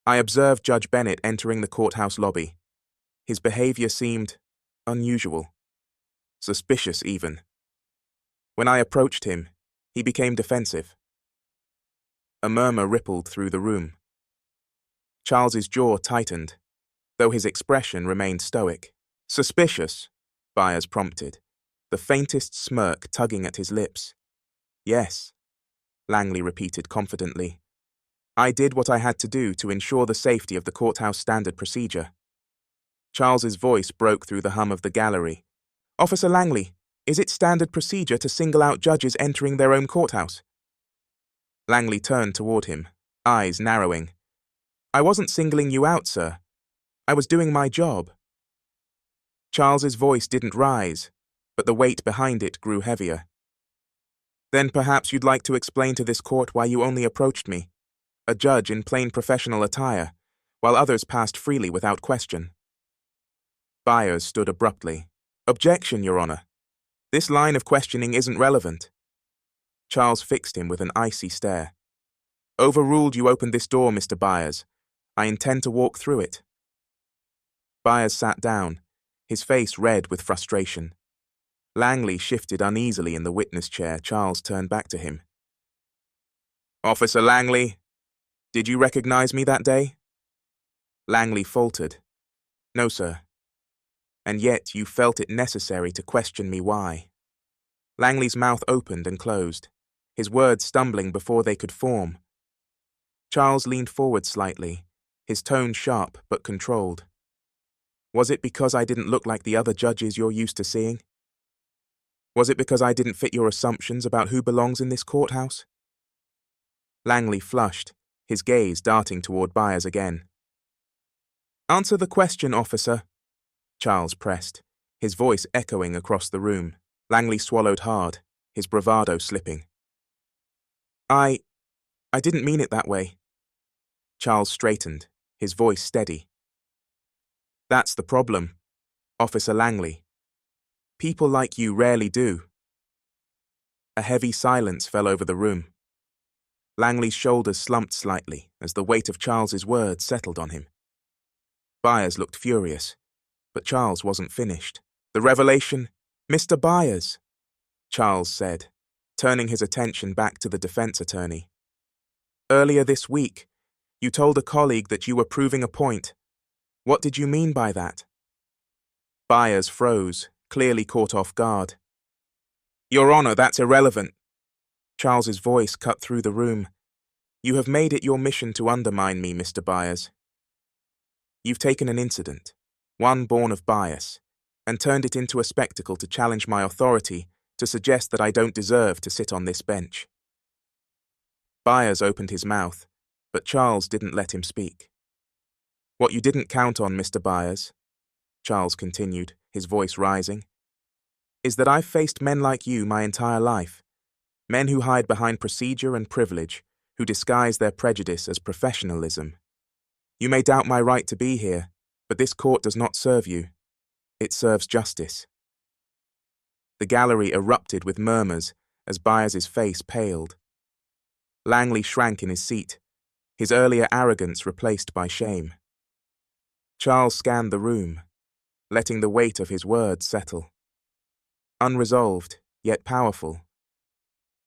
I observed Judge Bennett entering the courthouse lobby. His behavior seemed unusual, suspicious even. When I approached him, he became defensive." A murmur rippled through the room. Charles's jaw tightened, though his expression remained stoic. "Suspicious?" Byers prompted, the faintest smirk tugging at his lips. "Yes," Langley repeated confidently. "I did what I had to do to ensure the safety of the courthouse standard procedure." Charles's voice broke through the hum of the gallery. "Officer Langley, is it standard procedure to single out judges entering their own courthouse?" Langley turned toward him, eyes narrowing. "I wasn't singling you out, sir. I was doing my job." Charles's voice didn't rise, but the weight behind it grew heavier. "Then perhaps you'd like to explain to this court why you only approached me, a judge in plain professional attire, while others passed freely without question." Byers stood abruptly. "Objection, Your Honor. This line of questioning isn't relevant." Charles fixed him with an icy stare. "Overruled. You opened this door, Mr. Byers. I intend to walk through it." Byers sat down, his face red with frustration. Langley shifted uneasily in the witness chair. Charles turned back to him. "Officer Langley, did you recognize me that day?" Langley faltered. "No, sir." "And yet you felt it necessary to question me why." Langley's mouth opened and closed, his words stumbling before they could form. Charles leaned forward slightly, his tone sharp but controlled. "Was it because I didn't look like the other judges you're used to seeing? Was it because I didn't fit your assumptions about who belongs in this courthouse?" Langley flushed, his gaze darting toward Byers again. "Answer the question, officer," Charles pressed, his voice echoing across the room. Langley swallowed hard, his bravado slipping. I didn't mean it that way. Charles straightened, his voice steady. That's the problem, Officer Langley. People like you rarely do. A heavy silence fell over the room. Langley's shoulders slumped slightly as the weight of Charles's words settled on him. Byers looked furious, but Charles wasn't finished. The revelation, Mr. Byers, Charles said, turning his attention back to the defense attorney. Earlier this week, you told a colleague that you were proving a point. What did you mean by that? Byers froze, clearly caught off guard. Your Honor, that's irrelevant. Charles's voice cut through the room. You have made it your mission to undermine me, Mr. Byers. You've taken an incident, one born of bias, and turned it into a spectacle to challenge my authority, to suggest that I don't deserve to sit on this bench. Byers opened his mouth, but Charles didn't let him speak. What you didn't count on, Mr. Byers, Charles continued, his voice rising, is that I've faced men like you my entire life, men who hide behind procedure and privilege, who disguise their prejudice as professionalism. You may doubt my right to be here, but this court does not serve you. It serves justice. The gallery erupted with murmurs as Byers's face paled. Langley shrank in his seat, his earlier arrogance replaced by shame. Charles scanned the room, letting the weight of his words settle. Unresolved, yet powerful.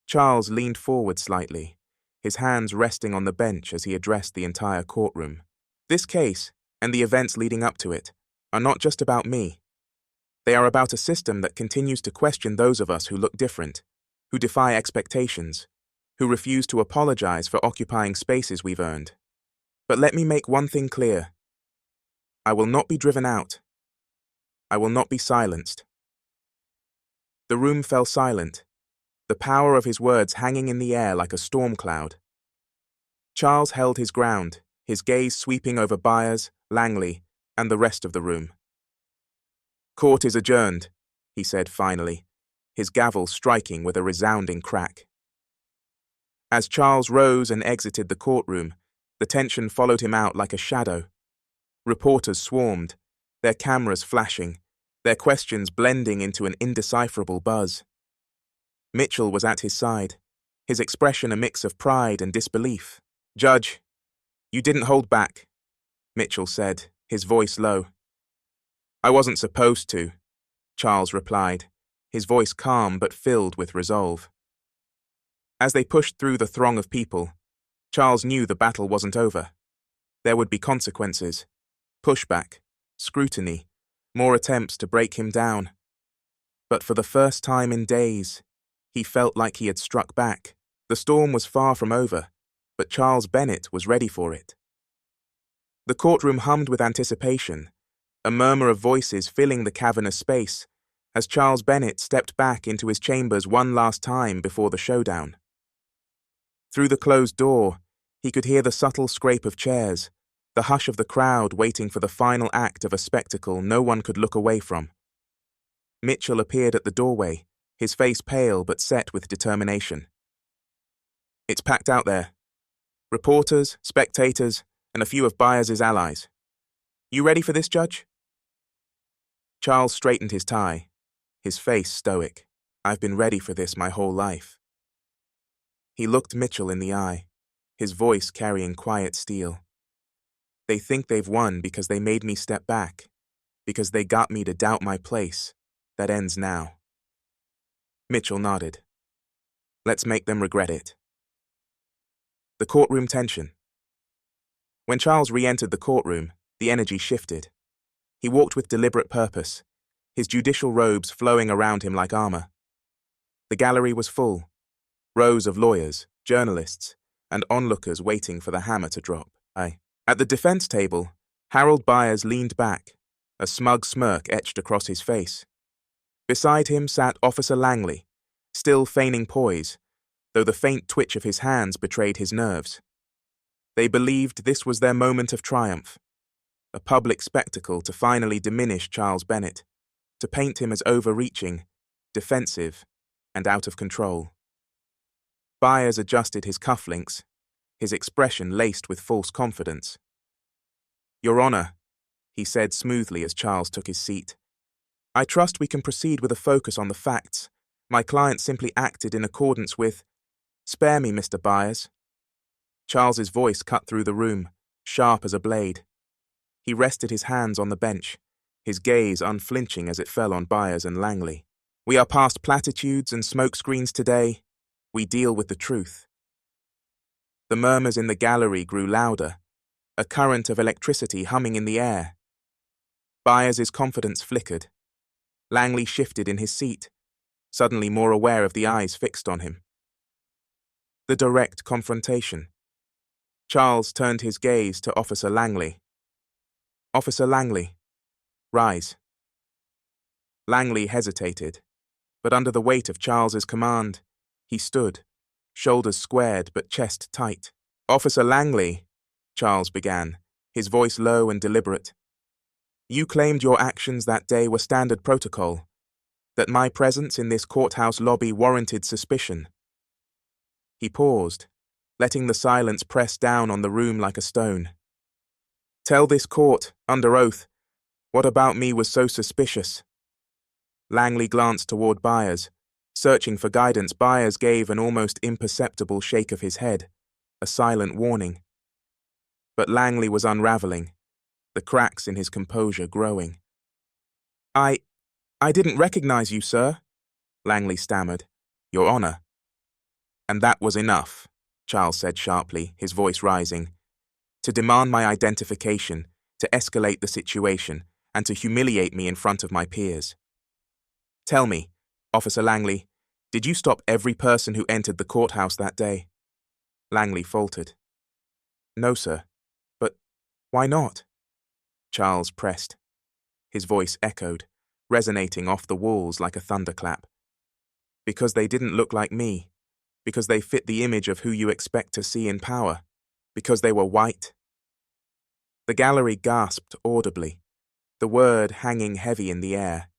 Charles leaned forward slightly, his hands resting on the bench as he addressed the entire courtroom. This case, and the events leading up to it, are not just about me. They are about a system that continues to question those of us who look different, who defy expectations, who refuse to apologize for occupying spaces we've earned. But let me make one thing clear. I will not be driven out. I will not be silenced. The room fell silent, the power of his words hanging in the air like a storm cloud. Charles held his ground, his gaze sweeping over Byers, Langley, and the rest of the room. Court is adjourned, he said finally, his gavel striking with a resounding crack. As Charles rose and exited the courtroom, the tension followed him out like a shadow. Reporters swarmed, their cameras flashing, their questions blending into an indecipherable buzz. Mitchell was at his side, his expression a mix of pride and disbelief. Judge, you didn't hold back, Mitchell said, his voice low. I wasn't supposed to, Charles replied, his voice calm but filled with resolve. As they pushed through the throng of people, Charles knew the battle wasn't over. There would be consequences, pushback, scrutiny, more attempts to break him down. But for the first time in days, he felt like he had struck back. The storm was far from over, but Charles Bennett was ready for it. The courtroom hummed with anticipation, a murmur of voices filling the cavernous space, as Charles Bennett stepped back into his chambers one last time before the showdown. Through the closed door, he could hear the subtle scrape of chairs, the hush of the crowd waiting for the final act of a spectacle no one could look away from. Mitchell appeared at the doorway, his face pale but set with determination. It's packed out there. Reporters, spectators, and a few of Byers's allies. You ready for this, Judge? Charles straightened his tie, his face stoic. I've been ready for this my whole life. He looked Mitchell in the eye, his voice carrying quiet steel. They think they've won because they made me step back, because they got me to doubt my place. That ends now. Mitchell nodded. Let's make them regret it. The courtroom tension. When Charles re-entered the courtroom, the energy shifted. He walked with deliberate purpose, his judicial robes flowing around him like armor. The gallery was full, rows of lawyers, journalists, and onlookers waiting for the hammer to drop. At the defense table, Harold Byers leaned back, a smug smirk etched across his face. Beside him sat Officer Langley, still feigning poise, though the faint twitch of his hands betrayed his nerves. They believed this was their moment of triumph, a public spectacle to finally diminish Charles Bennett, to paint him as overreaching, defensive, and out of control. Byers adjusted his cufflinks, his expression laced with false confidence. "Your Honor," he said smoothly as Charles took his seat, "I trust we can proceed with a focus on the facts. My client simply acted in accordance with—" "Spare me, Mr. Byers." Charles's voice cut through the room, sharp as a blade. He rested his hands on the bench, his gaze unflinching as it fell on Byers and Langley. "We are past platitudes and smokescreens today. We deal with the truth." The murmurs in the gallery grew louder, a current of electricity humming in the air. Byers's confidence flickered. Langley shifted in his seat, suddenly more aware of the eyes fixed on him. The direct confrontation. Charles turned his gaze to Officer Langley. "Officer Langley, rise." Langley hesitated, but under the weight of Charles's command, he stood, shoulders squared but chest tight. "Officer Langley," Charles began, his voice low and deliberate, "you claimed your actions that day were standard protocol, that my presence in this courthouse lobby warranted suspicion." He paused, letting the silence press down on the room like a stone. "Tell this court, under oath, what about me was so suspicious?" Langley glanced toward Byers. Searching for guidance, Byers gave an almost imperceptible shake of his head, a silent warning. But Langley was unraveling, the cracks in his composure growing. I didn't recognize you, sir," Langley stammered. "Your Honor." "And that was enough," Charles said sharply, his voice rising. "To demand my identification, to escalate the situation, and to humiliate me in front of my peers. Tell me, Officer Langley, did you stop every person who entered the courthouse that day?" Langley faltered. "No, sir. But why not?" Charles pressed. His voice echoed, resonating off the walls like a thunderclap. "Because they didn't look like me. Because they fit the image of who you expect to see in power. Because they were white." The gallery gasped audibly, the word hanging heavy in the air.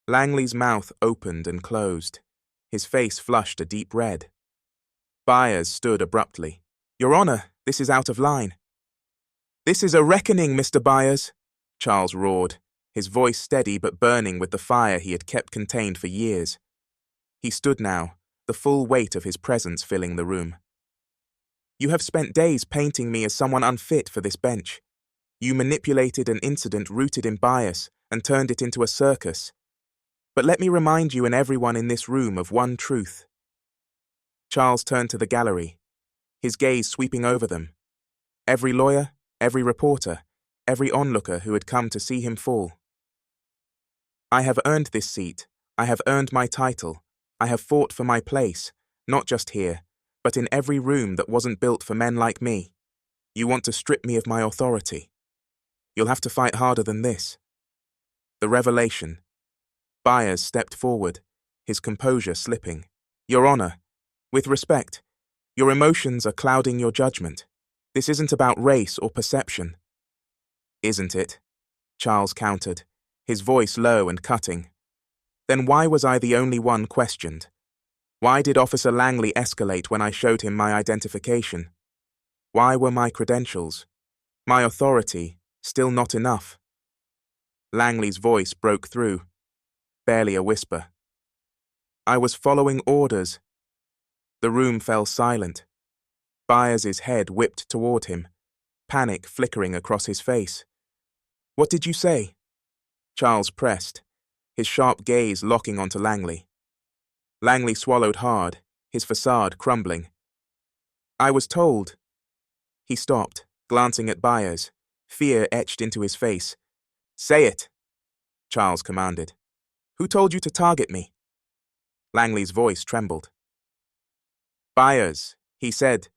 Langley's mouth opened and closed, his face flushed a deep red. Byers stood abruptly. "Your Honor, this is out of line." "This is a reckoning, Mr. Byers," Charles roared, his voice steady but burning with the fire he had kept contained for years. He stood now, the full weight of his presence filling the room. "You have spent days painting me as someone unfit for this bench. You manipulated an incident rooted in bias and turned it into a circus. But let me remind you and everyone in this room of one truth." Charles turned to the gallery, his gaze sweeping over them. Every lawyer, every reporter, every onlooker who had come to see him fall. "I have earned this seat. I have earned my title. I have fought for my place, not just here, but in every room that wasn't built for men like me. You want to strip me of my authority. You'll have to fight harder than this." The revelation. Byers stepped forward, his composure slipping. "Your Honor, with respect, your emotions are clouding your judgment. This isn't about race or perception." "Isn't it?" Charles countered, his voice low and cutting. "Then why was I the only one questioned? Why did Officer Langley escalate when I showed him my identification? Why were my credentials, my authority, still not enough?" Langley's voice broke through, barely a whisper. "I was following orders." The room fell silent. Byers's head whipped toward him, panic flickering across his face. "What did you say?" Charles pressed, his sharp gaze locking onto Langley. Langley swallowed hard, his facade crumbling. "I was told." He stopped, glancing at Byers, fear etched into his face. "Say it," Charles commanded. "Who told you to target me?" Langley's voice trembled. "Byers, he said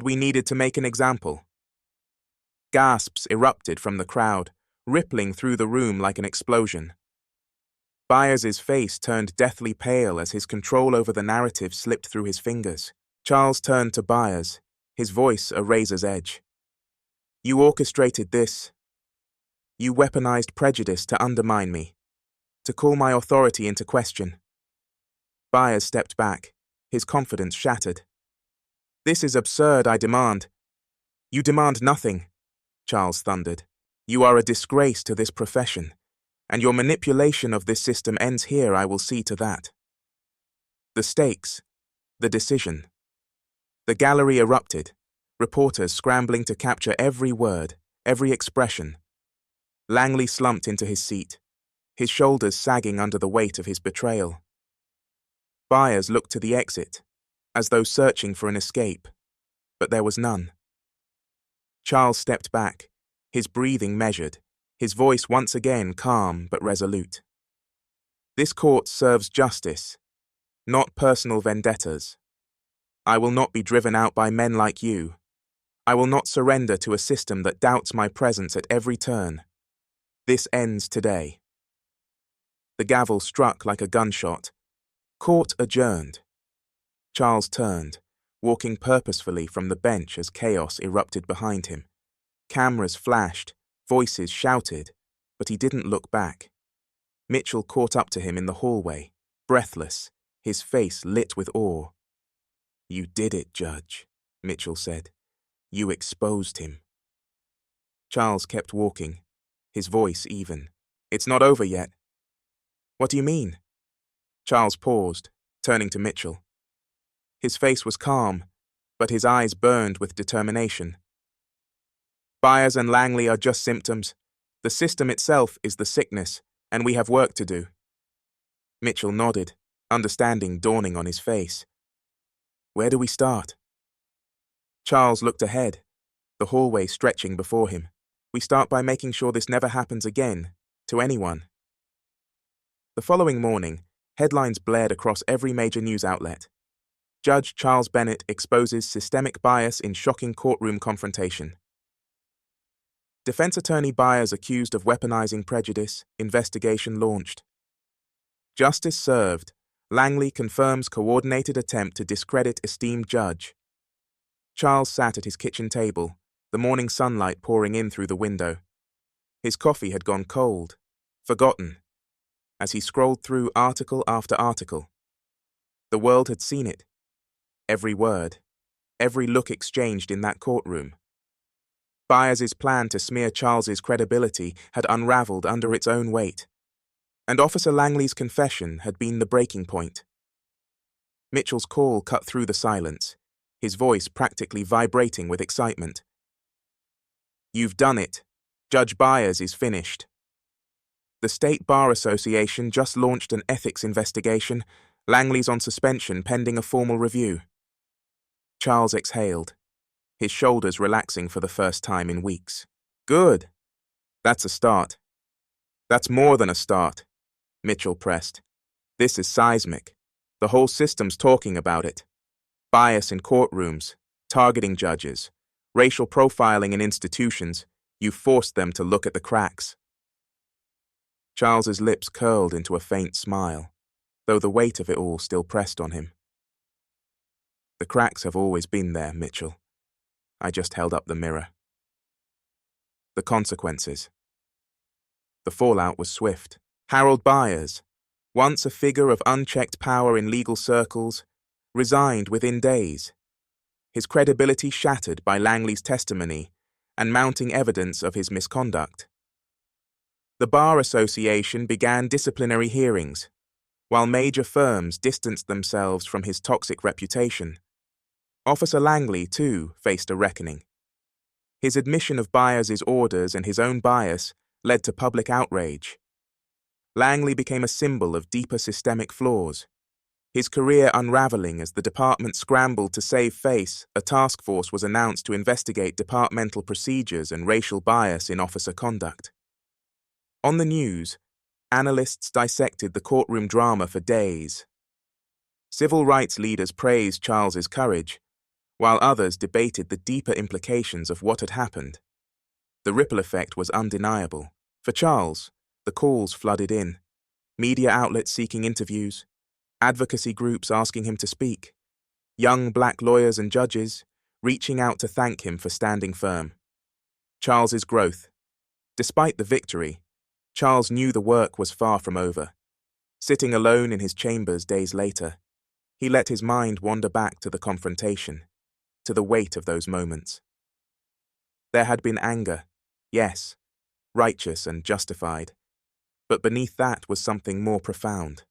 we needed to make an example." Gasps erupted from the crowd, rippling through the room like an explosion. Byers's face turned deathly pale as his control over the narrative slipped through his fingers. Charles turned to Byers, his voice a razor's edge. "You orchestrated this. You weaponized prejudice to undermine me, to call my authority into question. Byers stepped back, his confidence shattered. This is absurd, I demand. You demand nothing, Charles thundered. You are a disgrace to this profession, and your manipulation of this system ends here. I will see to that. The stakes, the decision. The gallery erupted, reporters scrambling to capture every word, every expression. Langley slumped into his seat, his shoulders sagging under the weight of his betrayal. Byers looked to the exit, as though searching for an escape, but there was none. Charles stepped back, his breathing measured, his voice once again calm but resolute. This court serves justice, not personal vendettas. I will not be driven out by men like you. I will not surrender to a system that doubts my presence at every turn. This ends today. The gavel struck like a gunshot. Court adjourned. Charles turned, walking purposefully from the bench as chaos erupted behind him. Cameras flashed, voices shouted, but he didn't look back. Mitchell caught up to him in the hallway, breathless, his face lit with awe. You did it, Judge, Mitchell said. You exposed him. Charles kept walking, his voice even. It's not over yet. What do you mean? Charles paused, turning to Mitchell. His face was calm, but his eyes burned with determination. Byers and Langley are just symptoms. The system itself is the sickness, and we have work to do. Mitchell nodded, understanding dawning on his face. Where do we start? Charles looked ahead, the hallway stretching before him. We start by making sure this never happens again, to anyone. The following morning, headlines blared across every major news outlet. Judge Charles Bennett exposes systemic bias in shocking courtroom confrontation. Defense attorney Byers accused of weaponizing prejudice, investigation launched. Justice served. Langley confirms coordinated attempt to discredit esteemed judge. Charles sat at his kitchen table, the morning sunlight pouring in through the window. His coffee had gone cold, forgotten, as he scrolled through article after article. The world had seen it. Every word, every look exchanged in that courtroom. Byers's plan to smear Charles's credibility had unraveled under its own weight, and Officer Langley's confession had been the breaking point. Mitchell's call cut through the silence, his voice practically vibrating with excitement. You've done it. Judge Byers is finished. The State Bar Association just launched an ethics investigation. Langley's on suspension pending a formal review. Charles exhaled, his shoulders relaxing for the first time in weeks. Good. That's a start. That's more than a start, Mitchell pressed. This is seismic. The whole system's talking about it. Bias in courtrooms, targeting judges, racial profiling in institutions. You forced them to look at the cracks. Charles's lips curled into a faint smile, though the weight of it all still pressed on him. The cracks have always been there, Mitchell. I just held up the mirror. The consequences. The fallout was swift. Harold Byers, once a figure of unchecked power in legal circles, resigned within days, his credibility shattered by Langley's testimony and mounting evidence of his misconduct. The Bar Association began disciplinary hearings, while major firms distanced themselves from his toxic reputation. Officer Langley, too, faced a reckoning. His admission of Byers's orders and his own bias led to public outrage. Langley became a symbol of deeper systemic flaws. His career unraveling as the department scrambled to save face, a task force was announced to investigate departmental procedures and racial bias in officer conduct. On the news, analysts dissected the courtroom drama for days. Civil rights leaders praised Charles's courage, while others debated the deeper implications of what had happened. The ripple effect was undeniable. For Charles, the calls flooded in. Media outlets seeking interviews, advocacy groups asking him to speak, young black lawyers and judges reaching out to thank him for standing firm. Charles's growth. Despite the victory, Charles knew the work was far from over. Sitting alone in his chambers days later, he let his mind wander back to the confrontation, to the weight of those moments. There had been anger, yes, righteous and justified, but beneath that was something more profound: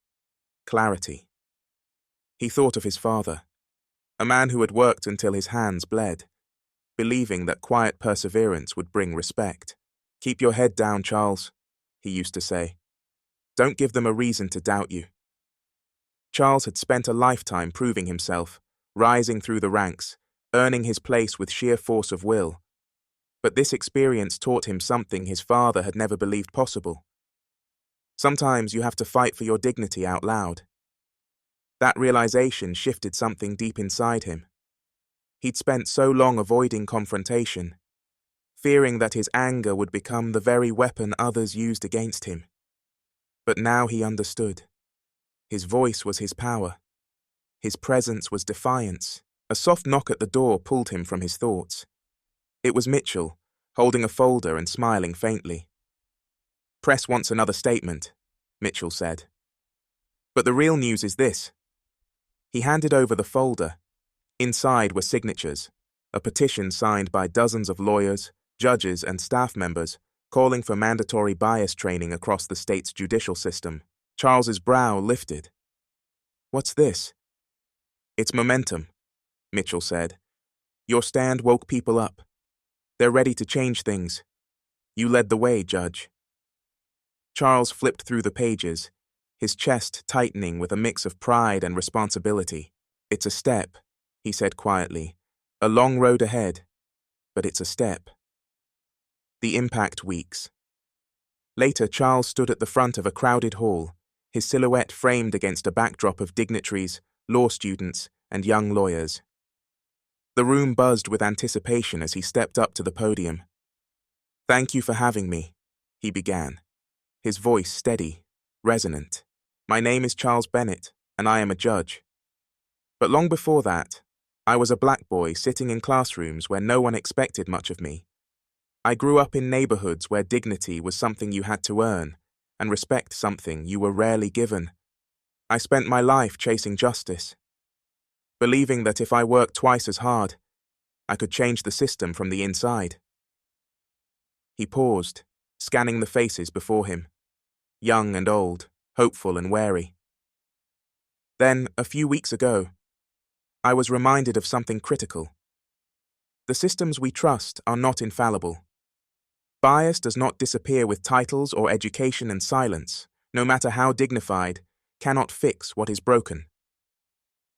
clarity. He thought of his father, a man who had worked until his hands bled, believing that quiet perseverance would bring respect. "Keep your head down, Charles," he used to say. "Don't give them a reason to doubt you." Charles had spent a lifetime proving himself, rising through the ranks, earning his place with sheer force of will. But this experience taught him something his father had never believed possible. Sometimes you have to fight for your dignity out loud. That realization shifted something deep inside him. He'd spent so long avoiding confrontation, fearing that his anger would become the very weapon others used against him. But now he understood. His voice was his power. His presence was defiance. A soft knock at the door pulled him from his thoughts. It was Mitchell, holding a folder and smiling faintly. "Press wants another statement," Mitchell said. "But the real news is this." He handed over the folder. Inside were signatures, a petition signed by dozens of lawyers, judges, and staff members, calling for mandatory bias training across the state's judicial system. Charles's brow lifted. "What's this?" "It's momentum," Mitchell said. "Your stand woke people up. They're ready to change things. You led the way, Judge." Charles flipped through the pages, his chest tightening with a mix of pride and responsibility. "It's a step," he said quietly. "A long road ahead, but it's a step." The impact weeks. Later, Charles stood at the front of a crowded hall, his silhouette framed against a backdrop of dignitaries, law students, and young lawyers. The room buzzed with anticipation as he stepped up to the podium. "Thank you for having me," he began, his voice steady, resonant. "My name is Charles Bennett, and I am a judge. But long before that, I was a black boy sitting in classrooms where no one expected much of me. I grew up in neighborhoods where dignity was something you had to earn, and respect something you were rarely given. I spent my life chasing justice, believing that if I worked twice as hard, I could change the system from the inside." He paused, scanning the faces before him, young and old, hopeful and wary. Then, a few weeks ago, I was reminded of something critical. The systems we trust are not infallible. Bias does not disappear with titles or education, and silence, no matter how dignified, cannot fix what is broken.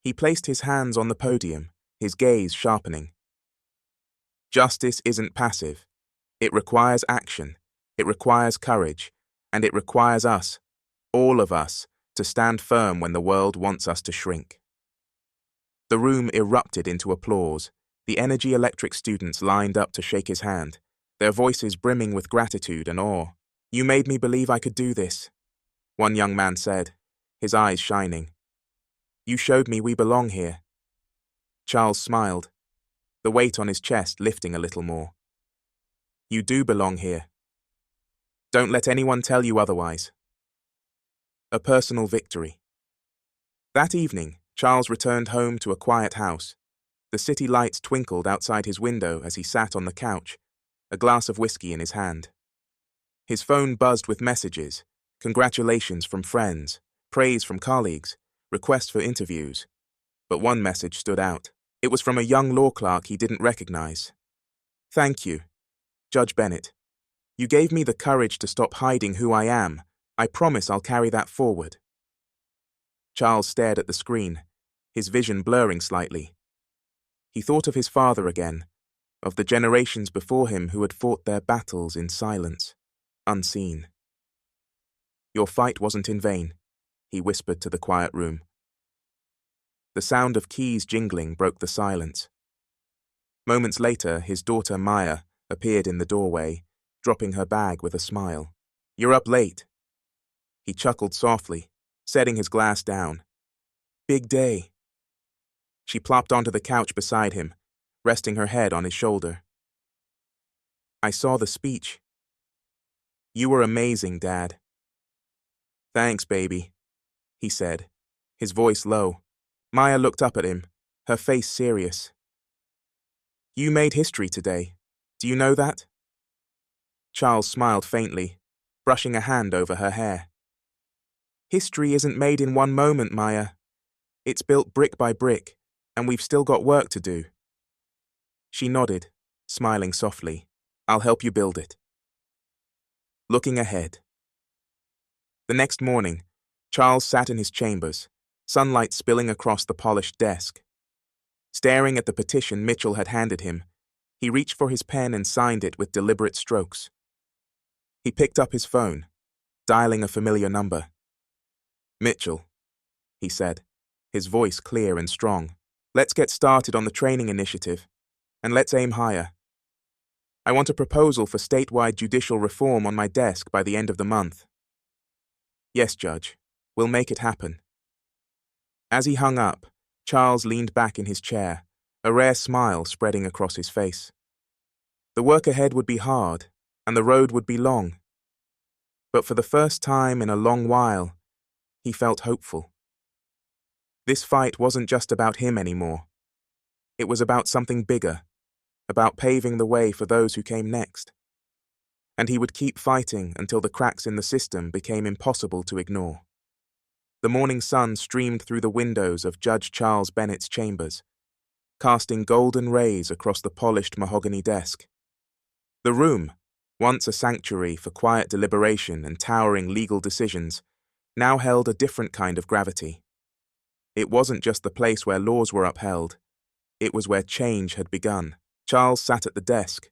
He placed his hands on the podium, his gaze sharpening. Justice isn't passive. It requires action, it requires courage, and it requires us, all of us, to stand firm when the world wants us to shrink. The room erupted into applause. The energy electric students lined up to shake his hand, their voices brimming with gratitude and awe. "You made me believe I could do this," one young man said, his eyes shining. "You showed me we belong here." Charles smiled, the weight on his chest lifting a little more. "You do belong here. Don't let anyone tell you otherwise." A personal victory. That evening, Charles returned home to a quiet house. The city lights twinkled outside his window as he sat on the couch, a glass of whiskey in his hand. His phone buzzed with messages, congratulations from friends, praise from colleagues, requests for interviews. But one message stood out. It was from a young law clerk he didn't recognize. "Thank you, Judge Bennett. You gave me the courage to stop hiding who I am. I promise I'll carry that forward." Charles stared at the screen, his vision blurring slightly. He thought of his father again, of the generations before him who had fought their battles in silence, unseen. "Your fight wasn't in vain," he whispered to the quiet room. The sound of keys jingling broke the silence. Moments later, his daughter Maya appeared in the doorway, dropping her bag with a smile. "You're up late." He chuckled softly, setting his glass down. "Big day." She plopped onto the couch beside him, resting her head on his shoulder. "I saw the speech. You were amazing, Dad." "Thanks, baby," he said, his voice low. Maya looked up at him, her face serious. You made history today. Do you know that? Charles smiled faintly, brushing a hand over her hair. History isn't made in one moment, Maya. It's built brick by brick, and we've still got work to do. She nodded, smiling softly. I'll help you build it. Looking ahead. The next morning, Charles sat in his chambers, sunlight spilling across the polished desk. Staring at the petition Mitchell had handed him, he reached for his pen and signed it with deliberate strokes. He picked up his phone, dialing a familiar number. Mitchell, he said, his voice clear and strong. Let's get started on the training initiative, and let's aim higher. I want a proposal for statewide judicial reform on my desk by the end of the month. Yes, Judge, we'll make it happen. As he hung up, Charles leaned back in his chair, a rare smile spreading across his face. The work ahead would be hard, and the road would be long. But for the first time in a long while, he felt hopeful. This fight wasn't just about him anymore. It was about something bigger, about paving the way for those who came next. And he would keep fighting until the cracks in the system became impossible to ignore. The morning sun streamed through the windows of Judge Charles Bennett's chambers, casting golden rays across the polished mahogany desk. The room, once a sanctuary for quiet deliberation and towering legal decisions, now held a different kind of gravity. It wasn't just the place where laws were upheld, it was where change had begun. Charles sat at the desk,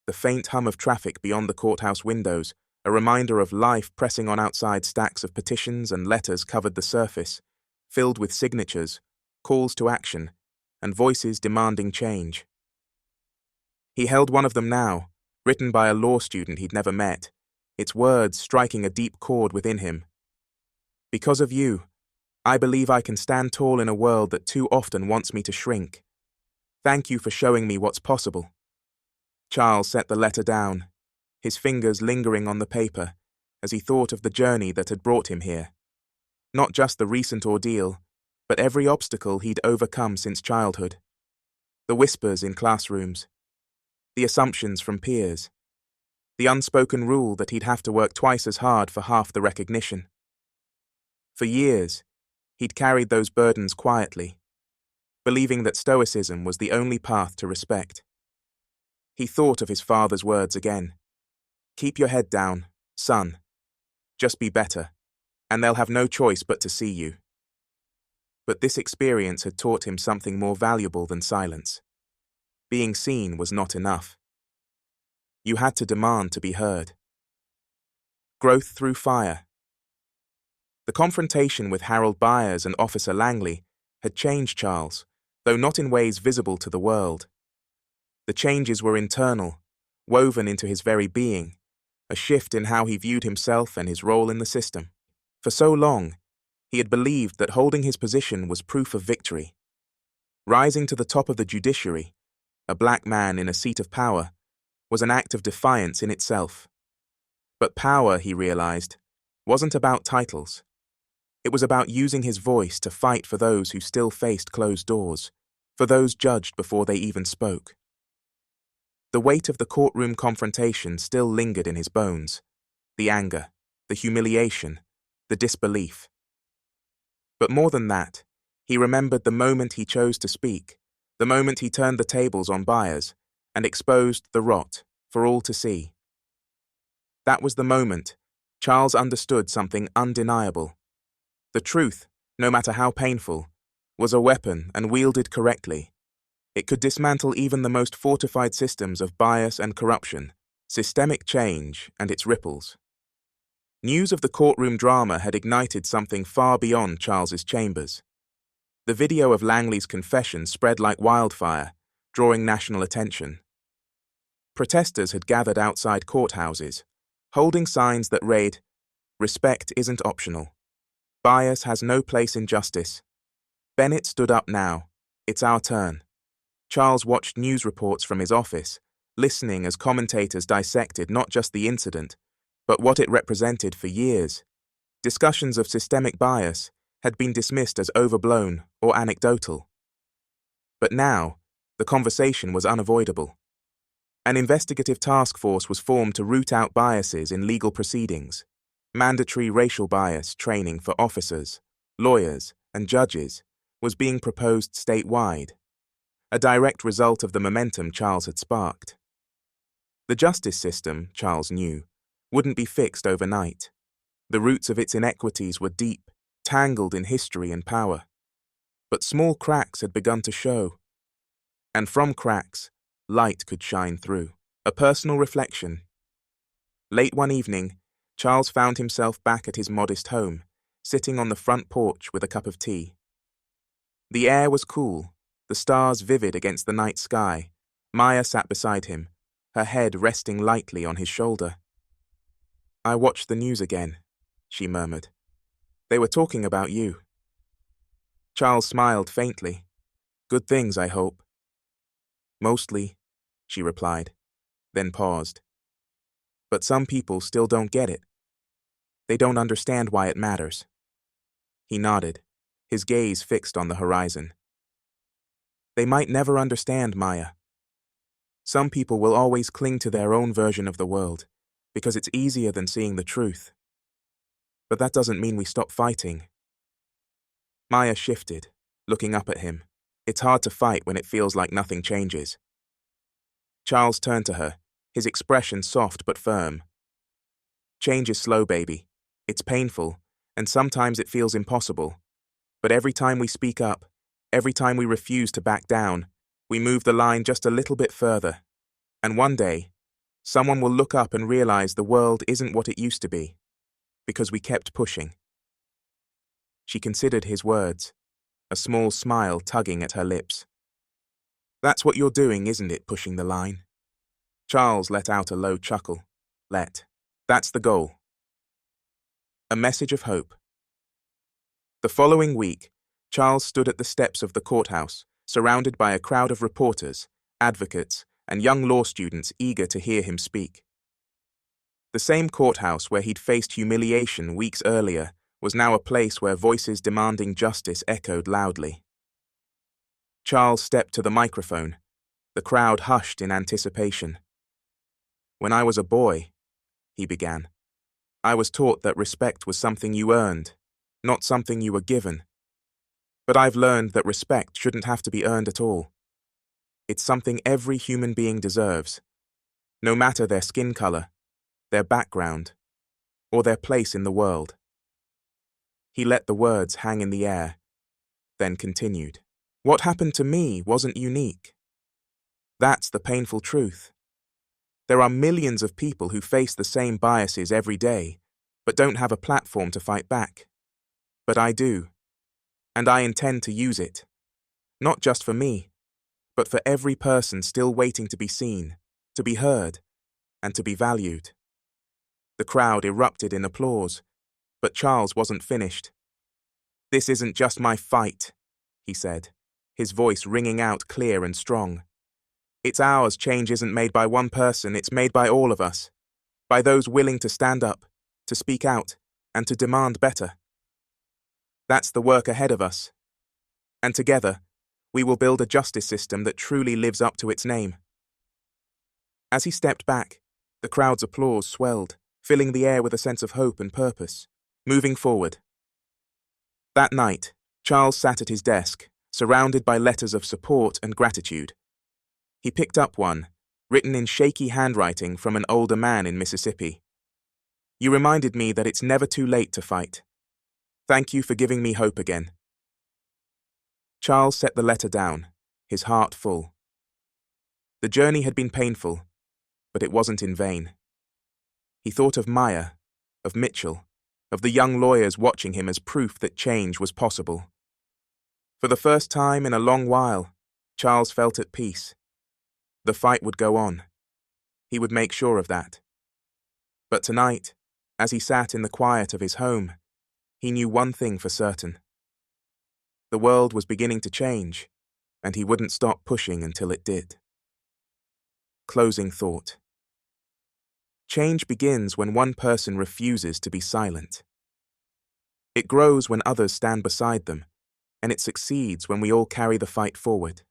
the faint hum of traffic beyond the courthouse windows, a reminder of life pressing on outside. Stacks of petitions and letters covered the surface, filled with signatures, calls to action, and voices demanding change. He held one of them now, written by a law student he'd never met, its words striking a deep chord within him. Because of you, I believe I can stand tall in a world that too often wants me to shrink. Thank you for showing me what's possible. Charles set the letter down, his fingers lingering on the paper as he thought of the journey that had brought him here. Not just the recent ordeal, but every obstacle he'd overcome since childhood. The whispers in classrooms, the assumptions from peers, the unspoken rule that he'd have to work twice as hard for half the recognition. For years, he'd carried those burdens quietly, believing that stoicism was the only path to respect. He thought of his father's words again. Keep your head down, son. Just be better, and they'll have no choice but to see you. But this experience had taught him something more valuable than silence. Being seen was not enough. You had to demand to be heard. Growth through fire. The confrontation with Harold Byers and Officer Langley had changed Charles, though not in ways visible to the world. The changes were internal, woven into his very being, a shift in how he viewed himself and his role in the system. For so long, he had believed that holding his position was proof of victory. Rising to the top of the judiciary, a black man in a seat of power, was an act of defiance in itself. But power, he realized, wasn't about titles. It was about using his voice to fight for those who still faced closed doors, for those judged before they even spoke. The weight of the courtroom confrontation still lingered in his bones, the anger, the humiliation, the disbelief. But more than that, he remembered the moment he chose to speak, the moment he turned the tables on Byers and exposed the rot for all to see. That was the moment Charles understood something undeniable. The truth, no matter how painful, was a weapon, and wielded correctly, it could dismantle even the most fortified systems of bias and corruption, systemic change and its ripples. News of the courtroom drama had ignited something far beyond Charles's chambers. The video of Langley's confession spread like wildfire, drawing national attention. Protesters had gathered outside courthouses, holding signs that read, "Respect isn't optional. Bias has no place in justice." Bennett stood up now. It's our turn. Charles watched news reports from his office, listening as commentators dissected not just the incident, but what it represented for years. Discussions of systemic bias, had been dismissed as overblown or anecdotal. But now, the conversation was unavoidable. An investigative task force was formed to root out biases in legal proceedings. Mandatory racial bias training for officers, lawyers, and judges was being proposed statewide, a direct result of the momentum Charles had sparked. The justice system, Charles knew, wouldn't be fixed overnight. The roots of its inequities were deep, tangled in history and power. But small cracks had begun to show. And from cracks, light could shine through. A personal reflection. Late one evening, Charles found himself back at his modest home, sitting on the front porch with a cup of tea. The air was cool, the stars vivid against the night sky. Maya sat beside him, her head resting lightly on his shoulder. "I watched the news again," she murmured. "They were talking about you." Charles smiled faintly. "Good things, I hope." "Mostly," she replied, then paused. "But some people still don't get it. They don't understand why it matters." He nodded, his gaze fixed on the horizon. "They might never understand, Maya. Some people will always cling to their own version of the world, because it's easier than seeing the truth. But that doesn't mean we stop fighting." Maya shifted, looking up at him. It's hard to fight when it feels like nothing changes. Charles turned to her, his expression soft but firm. "Change is slow, baby. It's painful, and sometimes it feels impossible. But every time we speak up, every time we refuse to back down, we move the line just a little bit further. And one day, someone will look up and realize the world isn't what it used to be, because we kept pushing." She considered his words, a small smile tugging at her lips. "That's what you're doing, isn't it, pushing the line?" Charles let out a low chuckle. That's the goal." A message of hope. The following week, Charles stood at the steps of the courthouse, surrounded by a crowd of reporters, advocates, and young law students eager to hear him speak. The same courthouse where he'd faced humiliation weeks earlier was now a place where voices demanding justice echoed loudly. Charles stepped to the microphone. The crowd hushed in anticipation. "When I was a boy," he began, "I was taught that respect was something you earned, not something you were given. But I've learned that respect shouldn't have to be earned at all. It's something every human being deserves, no matter their skin color, their background, or their place in the world." He let the words hang in the air, then continued. "What happened to me wasn't unique. That's the painful truth. There are millions of people who face the same biases every day, but don't have a platform to fight back. But I do, and I intend to use it, not just for me, but for every person still waiting to be seen, to be heard, and to be valued." The crowd erupted in applause, but Charles wasn't finished. "This isn't just my fight," he said, his voice ringing out clear and strong. "It's ours. Change isn't made by one person, it's made by all of us, by those willing to stand up, to speak out, and to demand better. That's the work ahead of us. And together, we will build a justice system that truly lives up to its name." As he stepped back, the crowd's applause swelled, filling the air with a sense of hope and purpose. Moving forward. That night, Charles sat at his desk, surrounded by letters of support and gratitude. He picked up one, written in shaky handwriting from an older man in Mississippi. "You reminded me that it's never too late to fight. Thank you for giving me hope again." Charles set the letter down, his heart full. The journey had been painful, but it wasn't in vain. He thought of Maya, of Mitchell, of the young lawyers watching him as proof that change was possible. For the first time in a long while, Charles felt at peace. The fight would go on. He would make sure of that. But tonight, as he sat in the quiet of his home, he knew one thing for certain. The world was beginning to change, and he wouldn't stop pushing until it did. Closing thought. Change begins when one person refuses to be silent. It grows when others stand beside them, and it succeeds when we all carry the fight forward.